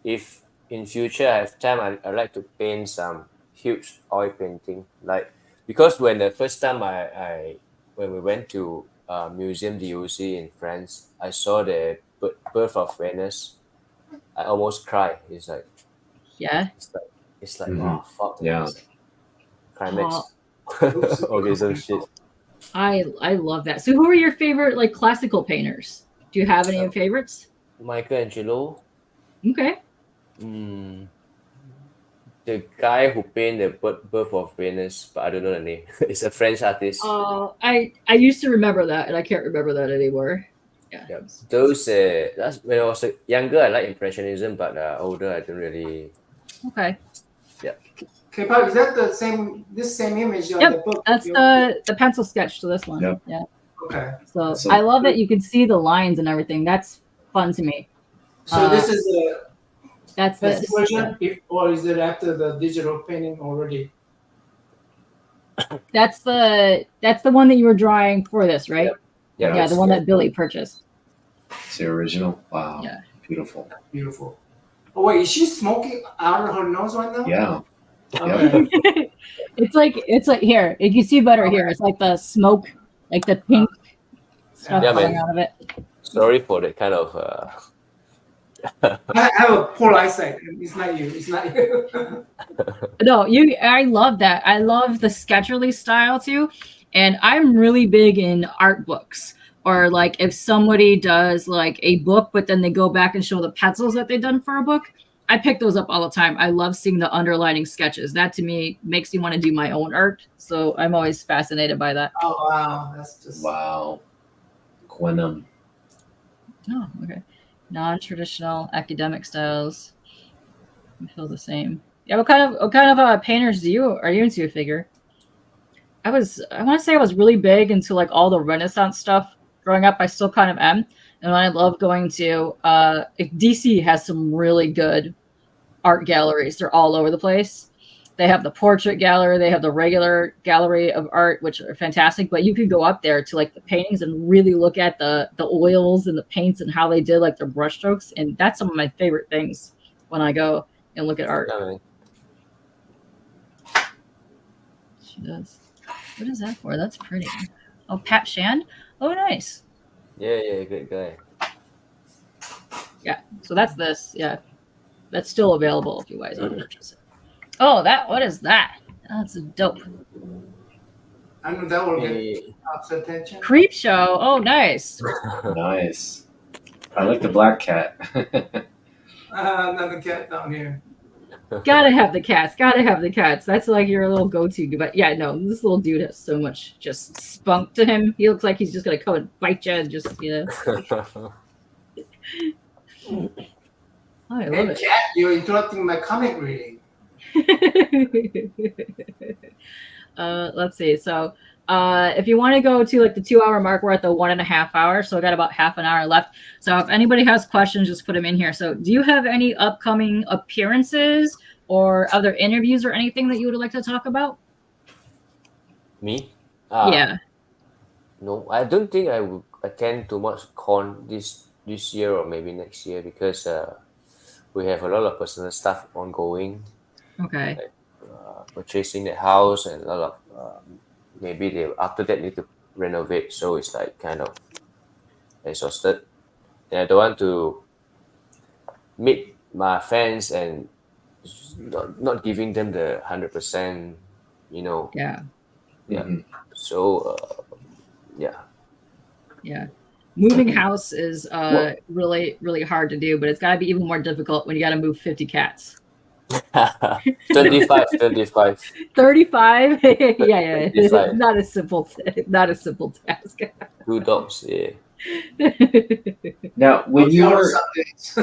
if in future I have time, I like to paint some huge oil painting. Like because when the first time I when we went to Museum DOC in France, I saw the birth of Venus. I almost cried. Yeah. It's like Mhm. oh fuck. Yeah. It's like climax. Oh. Okay, some shit. I love that. So who are your favorite like classical painters? Do you have any favorites? Michelangelo. Okay. The guy who painted the birth of Venus, but I don't know the name. It's a French artist. I used to remember that and I can't remember that anymore. Yeah. Yeah, those that's when I was younger. I like impressionism, but older I don't really. Okay. K-pop, is that this same image on Yep, the book? that's the pencil sketch to this one. Yep. Yeah. Okay. So So- I love it. You can see the lines and everything. That's fun to me. So this is the That's best this. version, or is it after the digital painting already? That's the one that you were drawing for this, right? Yeah, Yeah, the one that Billy purchased. It's the original. Wow. Yeah. Beautiful. Beautiful. Oh wait, is she smoking out of her nose right now? Yeah. Okay. It's like here. You can see better here. It's like the smoke, like the pink stuff Yeah, coming man. out of it. Sorry for that kind of. I have a poor eyesight. It's not you. It's not you. No, I love that. I love the sketcherly style too. And I'm really big in art books. Or like if somebody does like a book, but then they go back and show the pencils that they've done for a book. I pick those up all the time. I love seeing the underlining sketches. That to me makes me want to do my own art. So I'm always fascinated by that. Oh wow, that's just Wow. Gwenum. Oh, okay. Non-traditional academic styles. I feel the same. Yeah, what kind of painters are you into, Figure? I want to say I was really big into like all the Renaissance stuff growing up. I still kind of am. And I love going to DC has some really good art galleries. They're all over the place. They have the portrait gallery, they have the regular gallery of art, which are fantastic. But you could go up there to like the paintings and really look at the oils and the paints and how they did like their brushstrokes. And that's some of my favorite things when I go and look at art. Yeah, man. She does. What is that for? That's pretty. Oh, Pat Shand? Oh, nice. Yeah, great guy. Yeah. So that's this. Yeah. That's still available if you guys want to purchase it. Oh, what is that? That's dope. I know that will get Hey. Pop's attention. Creep show. Oh, nice. Nice. I like the black cat. Another cat down here. Gotta have the cats. Gotta have the cats. That's like your little go-to. But yeah, no, this little dude has so much just spunk to him. He looks like he's just gonna come and bite you and just Oh, I love Hey, cat, you're interrupting my comic reading. it. Let's see. So if you want to go to like the 2 hour mark, we're at the 1.5 hours. So I got about half an hour left. So if anybody has questions, just put them in here. So do you have any upcoming appearances or other interviews or anything that you would like to talk about? Me? Yeah. No, I don't think I will attend too much con this year or maybe next year because we have a lot of personal stuff ongoing, Okay. like purchasing the house and a lot of maybe they after that need to renovate. So it's like kind of exhausted, and I don't want to meet my fans and not giving them the 100%. You know, Yeah. yeah. Mhm. So yeah. Yeah. Moving house is Well- really, really hard to do, but it's got to be even more difficult when you got to move 50 cats. 25. 35? Yeah. 35. Not a simple task. 2 dogs, yeah. Now, when you Our were subjects.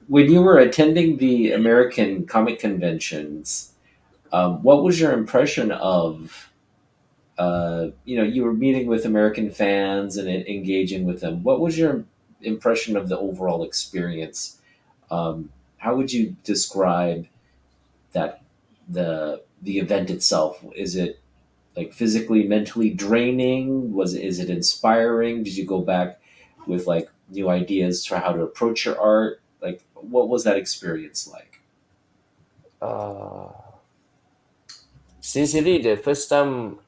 when you were attending the American comic conventions, what was your impression of? You were meeting with American fans and engaging with them. What was your impression of the overall experience? How would you describe that the event itself? Is it like physically, mentally draining? Is it inspiring? Did you go back with like new ideas for how to approach your art? Like, what was that experience like? Uh, Sincerely, the first time,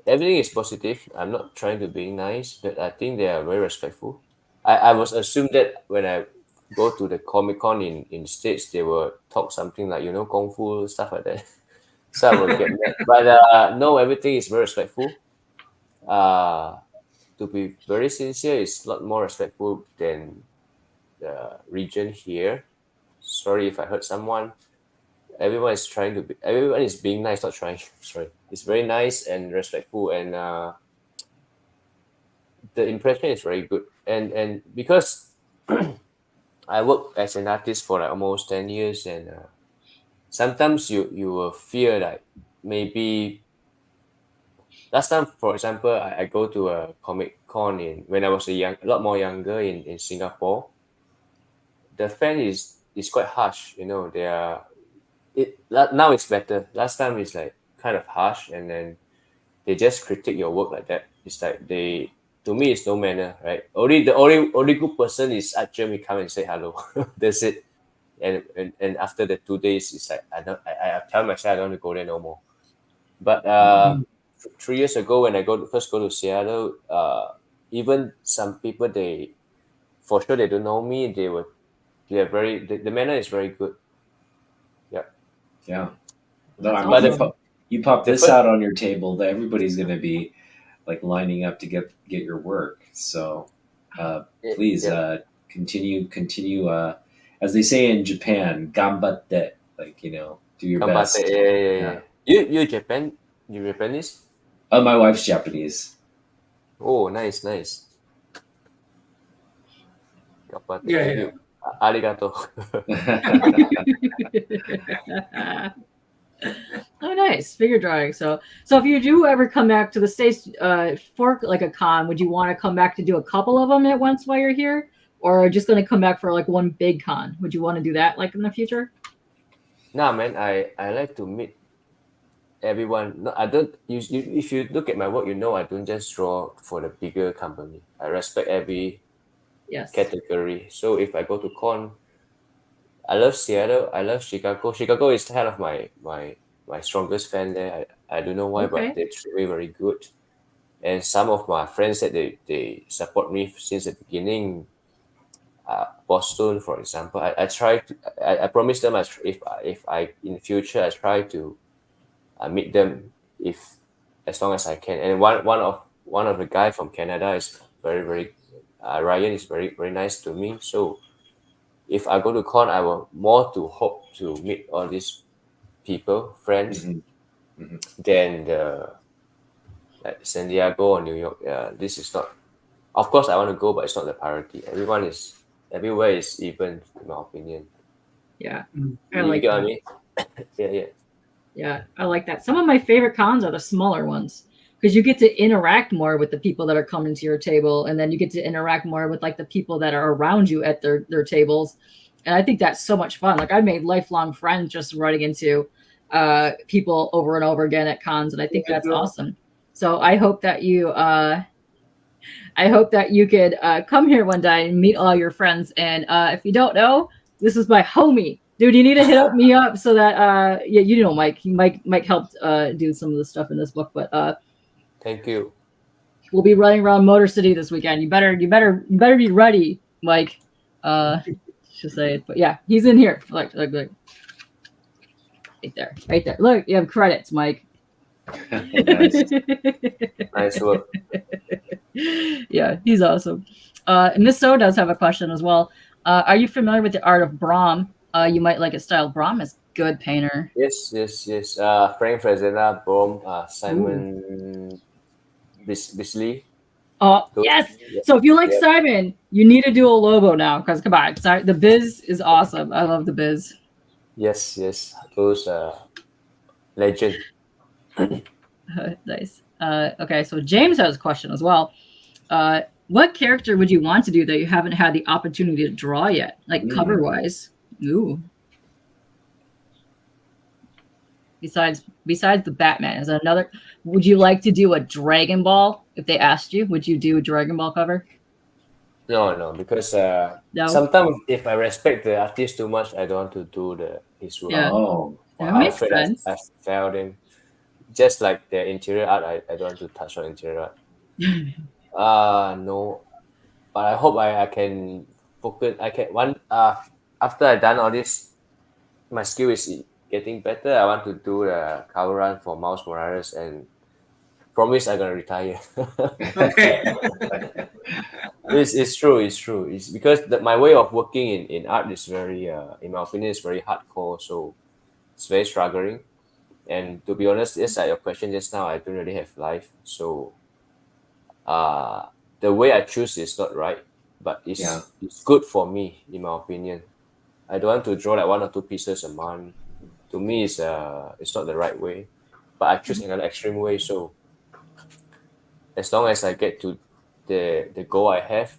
everything is positive. I'm not trying to be nice, but I think they are very respectful. I was assumed that when I go to the Comic Con in States, they will talk something like, Kung Fu, stuff like that. So I will get mad. But no, everything is very respectful. To be very sincere, it's a lot more respectful than the region here. Sorry if I hurt someone. Everyone is being nice, not trying. Sorry, it's very nice and respectful, and the impression is very good. And because I work as an artist for like almost 10 years, and sometimes you will fear like maybe last time, for example, I go to a comic con when I was a lot more younger in Singapore. The fan is quite harsh. They are now it's better. Last time it's like kind of harsh, and then they just critique your work like that. It's like to me it's no manner, right? The only good person is Archer me come and say hello. That's it. And after the 2 days, it's like I tell myself I don't want to go there no more. But 3 years ago when I first go to Seattle, even some people for sure they don't know me. They are the manner is very good. Yeah. Yeah. No, That's I mean, awesome. you pop The this first- out on your table, that everybody's going to be like lining up to get your work. So please Yeah. continue. As they say in Japan, gambatte. Like do your best. Kambate, yeah. You Japanese? My wife's Japanese. Oh, nice. Kambate. Yeah, Thank yeah. you. Arigato. Oh, nice figure drawing. So if you do ever come back to the States for like a con, would you want to come back to do a couple of them at once while you're here, or just going to come back for like one big con? Would you want to do that like in the future? Nah, man, I like to meet everyone. No, I don't. If you look at my work, I don't just draw for the bigger company. I respect every Yes. category. So if I go to con, I love Seattle. I love Chicago. Chicago is kind of my strongest fan there. I don't know why, Okay. but they treat me very good. And some of my friends that they support me since the beginning. Boston, for example, I try to. I promise them if I in the future I try to meet them if as long as I can. And one of the guy from Canada is very Ryan is very very nice to me. So if I go to con, I will more to hope to meet all these people, friends, than the like San Diego or New York. This is not. Of course, I want to go, but it's not the priority. Everywhere is even, in my opinion. Yeah, Mm. I You like get what I that. mean? Yeah. Yeah, I like that. Some of my favorite cons are the smaller ones because you get to interact more with the people that are coming to your table, and then you get to interact more with like the people that are around you at their tables. And I think that's so much fun. Like I made lifelong friends just running into people over and over again at cons, and I think Yeah, that's Joe. awesome. So I hope that you could come here one day and meet all your friends. And if you don't know, this is my homie. Dude, you need to hit me up so that yeah, you know Mike. Mike helped do some of the stuff in this book, but Thank you. we'll be running around Motor City this weekend. You better be ready, Mike. Should say it, but yeah, he's in here. Like right there. Look, you have credits, Mike. Nice. Nice work. Yeah, he's awesome. And Miss So does have a question as well. Are you familiar with the art of Brahm? You might like his style. Brahm is good painter. Yes. Frank Frazetta, Bohm, Simon Bisley. Oh Those, yes. yeah, So if you like yeah. Simon, you need to do a Lobo now because come on, the Biz is awesome. I love the Biz. Yes. Those legend. Nice. Okay, so James has a question as well. What character would you want to do that you haven't had the opportunity to draw yet, like cover wise? Ooh. Besides the Batman, is there another? Would you like to do a Dragon Ball? If they asked you, would you do a Dragon Ball cover? No, because No. sometimes if I respect the artist too much, I don't want to do his work. Yeah. Oh, That I'm makes afraid sense. I failed him. Just like the interior art, I don't want to touch on interior art. No, but I hope I can focus. I can after I done all this, my skill is getting better. I want to do the cover run for Miles Morales and promise I'm gonna retire. Okay. It's true. It's because my way of working in art is very, in my opinion, is very hardcore. So it's very struggling. And to be honest, yes, like your question just now, I don't really have life. So the way I choose is not right, but Yeah. it's good for me, in my opinion. I don't want to draw like 1 or 2 pieces a month. To me, it's not the right way. But I choose another extreme way. So as long as I get to the goal I have,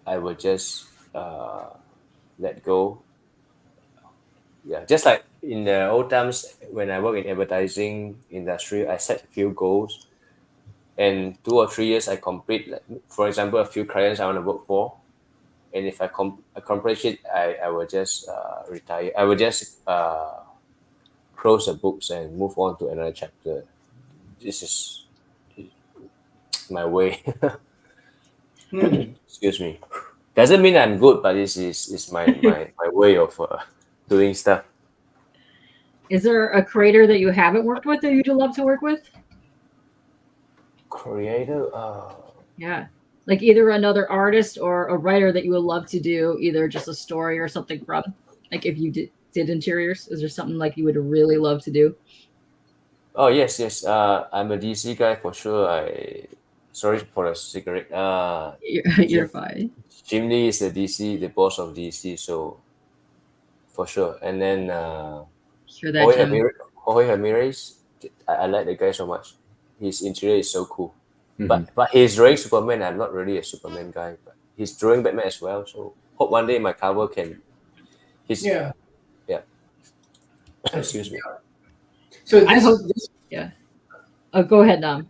I will just let go. Yeah, just like in the old times when I work in advertising industry, I set a few goals, and 2 or 3 years I complete. Like, for example, a few clients I want to work for, and if I accomplish it, I will just retire. I will just close the books and move on to another chapter. This is my way. Excuse me. Doesn't mean I'm good, but this is my way of doing stuff. Is there a creator that you haven't worked with that you'd love to work with? Creator, Yeah. Like either another artist or a writer that you would love to do either just a story or something from. Like if you did interiors, is there something like you would really love to do? oh yes. I'm a DC guy for sure. Sorry for the cigarette. You're Jim, fine. Jim Lee is the boss of DC, so for sure. And then Hear that, Jim? Jorge Ramirez, I like the guy so much. His interior is so cool. Mhm. But he's drawing Superman. I'm not really a Superman guy, but he's drawing Batman as well. So hope one day my cover can. His Yeah. yeah. Excuse me. So I hope. Yeah. Oh, go ahead, Nam.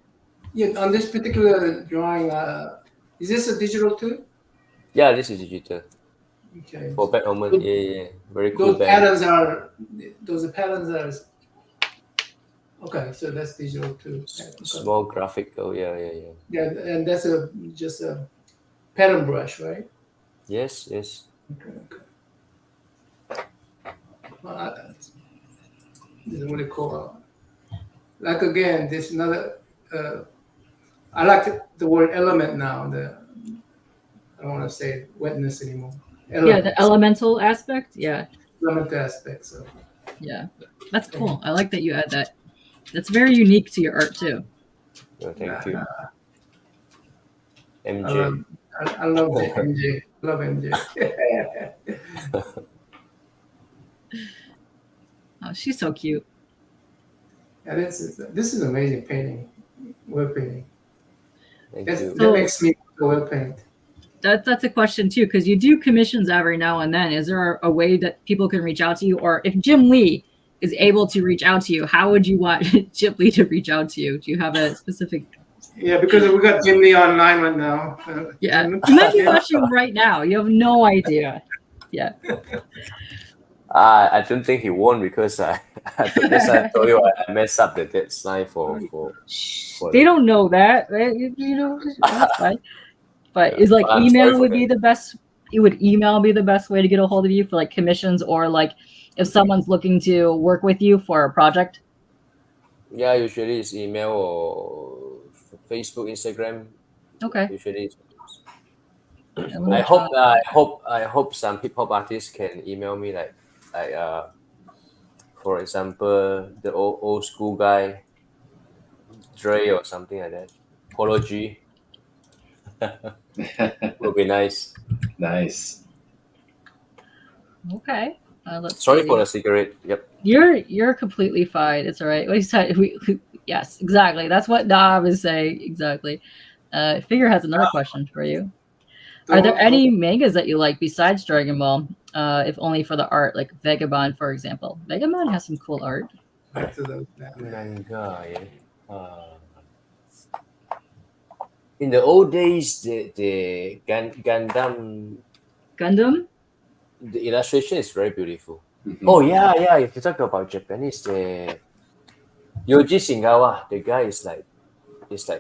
yeah, on this particular drawing, is this a digital too? Yeah, this is digital Okay. for Batman. So Yeah. Very cool those band. patterns are okay. So that's digital too. Okay. Small graphical. Yeah. Yeah, and that's just a pattern brush, right? Yes. Okay. Well, this is really cool. Like again, this another. I like the word element now. I don't want to say wetness anymore. Yeah, the elemental aspect. Yeah, elemental aspect. So yeah, that's cool. I like that you add that. That's very unique to your art too. No, thank you. I MJ. love, I love MJ. Love MJ. Oh, she's so cute. Yeah, this is amazing painting, well painting. Thank That you. makes me well paint. That's a question too, because you do commissions every now and then. Is there a way that people can reach out to you, or if Jim Lee is able to reach out to you, how would you want Jim Lee to reach out to you? Do you have a specific? Yeah, because we got Jim Lee online right now. Yeah, Jim, you might be watching right now. You have no idea. Yeah. I don't think he won because that's I told you I messed up the deadline for They don't know that. You know, that's fine. But is like I'm sorry email for would that. be the best. It would email be the best way to get a hold of you for like commissions, or like if someone's looking to work with you for a project. Yeah, usually it's email or Facebook, Instagram. Okay. Usually, And I let me hope try. I hope some hip hop artists can email me like for example the old school guy Dre or something like that. Polo G will be nice. Nice. Okay. Let's Sorry see. for the cigarette. Yep. You're completely fine. It's all right. We said yes, exactly. That's what Nav is saying. Exactly. Figure has another question for you. Are there any mangas that you like besides Dragon Ball? If only for the art, like Vagabond, for example. Vagabond has some cool art. back to the Manga, yeah. In the old days, the Gundam, Gundam? the illustration is very beautiful. Mhm. Oh yeah. If you talk about Japanese, the Yoji Shingawa, the guy is like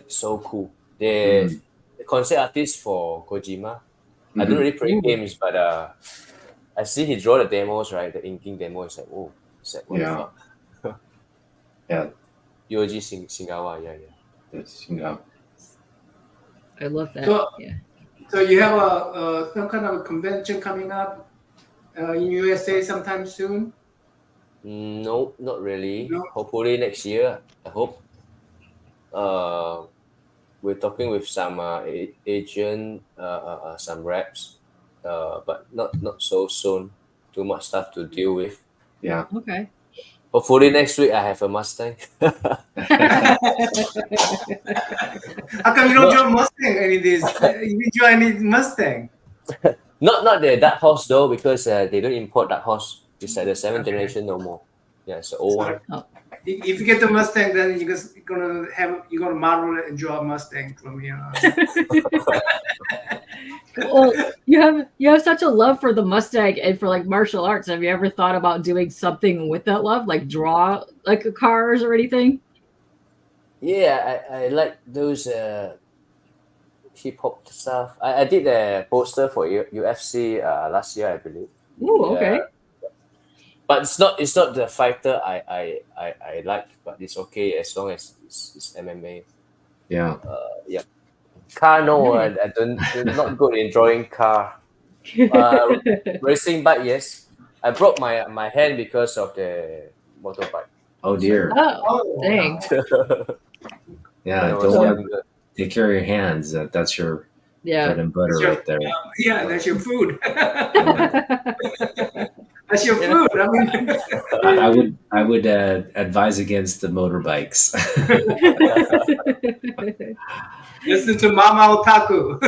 so cool. The concept artist for Kojima. I don't really play games, but I see he draw the demos, right? The inking demo is like, oh, it's like what the Yeah. fuck? Yeah. Yoji Shingawa, yeah. That's, you know. I love that. So- Yeah. So you have some kind of a convention coming up in USA sometime soon. No, not really. No? Hopefully next year. I hope. We're talking with some agent, some reps, but not so soon. Too much stuff to deal with. Yeah. Okay. Hopefully next week I have a Mustang. How come you don't draw Mustang any of these? You draw any Mustang? Not the Dark Horse though, because they don't import Dark Horse. It's like the 7th generation no more. Yeah, it's the old one. If you get the Mustang, then you're gonna model it and draw a Mustang from here on. Well, you have such a love for the Mustang and for like martial arts. Have you ever thought about doing something with that love, like draw like cars or anything? Yeah, I like those hip hop stuff. I did a poster for UFC last year, I believe. Ooh, okay. But it's not the fighter I like, but it's okay as long as it's MMA. Yeah. Car, no, Nice. I don't not good in drawing car. Racing bike, yes. I broke my hand because of the motorbike. Oh dear. Oh, dang. Yeah. When I was Don't want younger. take care of your hands. That's your Yeah. bread and butter Sure. right there. Yeah, that's your food. That's your food. I mean, I would advise against the motorbikes. listen to Mama Otaku.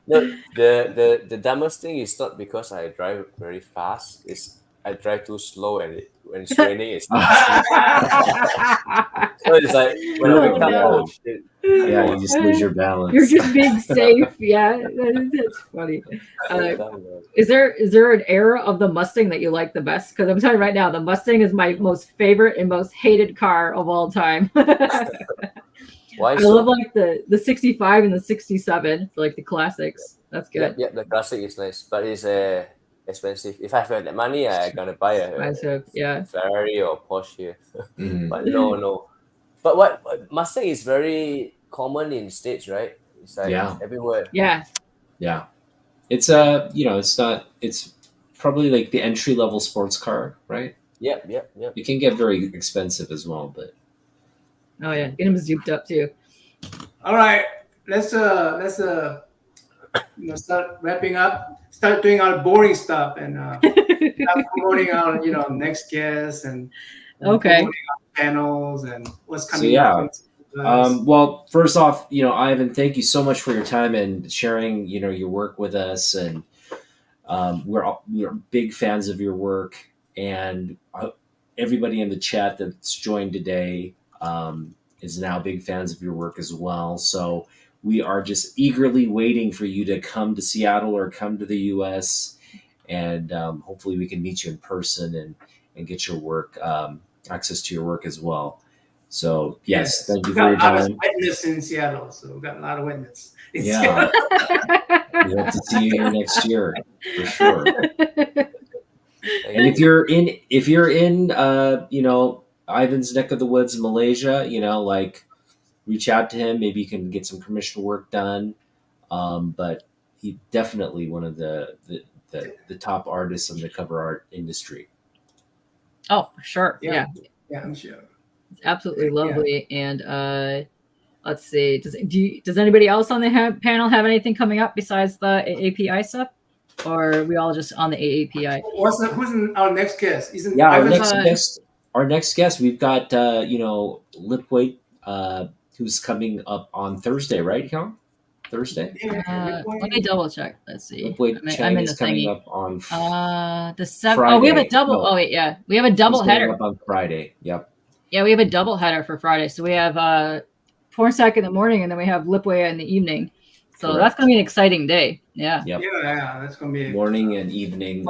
No, the dumbest thing is not because I drive very fast. It's I drive too slow, and when it's raining, it's not steep. So it's like when I Oh, wake up, no. oh shit. Yeah, you just lose your balance. You're just being safe. Yeah, that's funny. Dumb, Is there an era of the Mustang that you like the best? Because I'm telling you right now, the Mustang is my most favorite and most hated car of all time. Why I so? love like the 65 and the 67 for like the classics. That's good. Yeah, the classic is nice, but it's expensive. If I have the money, I'm gonna buy a Expensive, yeah. Ferrari or Porsche. Mhm. But no. But what Mustang is very common in States, right? It's like Yeah. everywhere. Yeah. Yeah. It's it's not. It's probably like the entry level sports car, right? Yep, yep, yep. It can get very expensive as well, but Oh yeah, get him zooped up too. All right, let's start wrapping up. Start doing our boring stuff and start promoting our next guests and Okay. promoting our panels and what's so coming yeah. up. With us. Well, first off, Ivan, thank you so much for your time and sharing, your work with us, and we're big fans of your work, and everybody in the chat that's joined today is now big fans of your work as well. So we are just eagerly waiting for you to come to Seattle or come to the U.S. and hopefully we can meet you in person and get your work, access to your work as well. So yes, thank you we for your got a lot of time. witness in Seattle, so we got a lot of witness. In Yeah, Seattle. we hope to see you here next year for sure. Thank And you. if you're in Ivan's neck of the woods, Malaysia, reach out to him. Maybe you can get some commissioned work done. But he definitely one of the top artists in the cover art industry. Oh, for sure. Yeah. Yeah, I'm sure. It's absolutely lovely. And let's see. Does anybody else on the panel have anything coming up besides the AAPI stuff? Or are we all just on the AAPI? Who's our next guest? Isn't Yeah, our Ivan's next guest, we've got Lipweight, who's coming up on Thursday, right, Cal? Thursday. Yeah, Let me double check. Let's see. Lipweight I'm Chang in is the coming thingy. up on The 7th. Friday. Oh, we have a double. No. Oh wait, yeah, we have a double He's coming header. up on Friday. Yep. Yeah, we have a double header for Friday. So we have Pornsack in the morning, and then we have Lipway in the evening. So that's going to be an exciting day. Yeah. Yep. Yeah, that's going to be morning and evening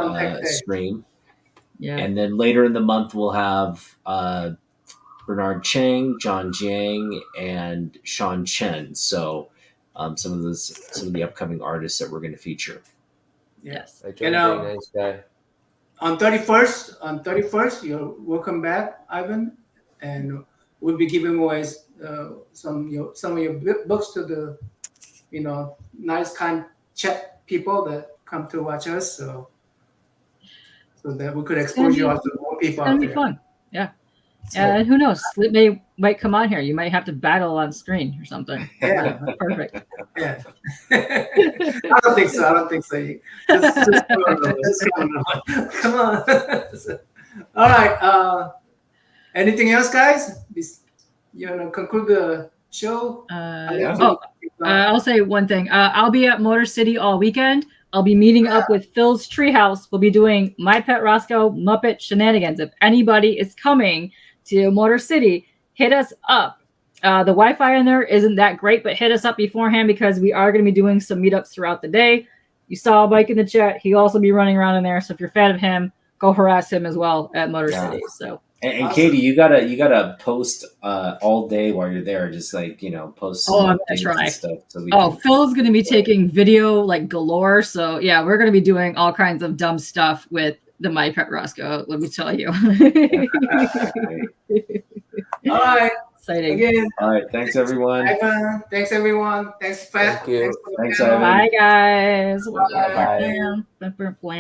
stream. Yeah. And then later in the month we'll have Bernard Chang, John Jiang, and Sean Chen. So some of the upcoming artists that we're going to feature. Yes. Very nice guy. On 31st, you're welcome back, Ivan, and we'll be giving away some of your books to the nice kind chat people that come to watch us, so that we could expose you out to more people. It's gonna be fun. Yeah. And who knows? Slip might come on here. You might have to battle on screen or something. Yeah. Perfect. Yeah. I don't think so. Just come on. All right. Anything else, guys? You want to conclude the show? I'll say one thing. I'll be at Motor City all weekend. I'll be meeting up with Phil's Treehouse. We'll be doing My Pet Roscoe Muppet Shenanigans. If anybody is coming to Motor City, hit us up. The Wi-Fi in there isn't that great, but hit us up beforehand because we are going to be doing some meetups throughout the day. You saw Mike in the chat. He'll also be running around in there. So if you're a fan of him, go harass him as well at Motor City. So. And awesome. Katie, you gotta post all day while you're there. Just post. I'm gonna try. Stuff so Phil's gonna be taking video galore. So yeah, we're gonna be doing all kinds of dumb stuff with the My Pet Roscoe. Let me tell you. All right. Exciting. Again. All right. Thanks everyone. Thanks everyone. Thanks Pat. Thank you. Thanks Ivan. Bye guys. Bye. Bye.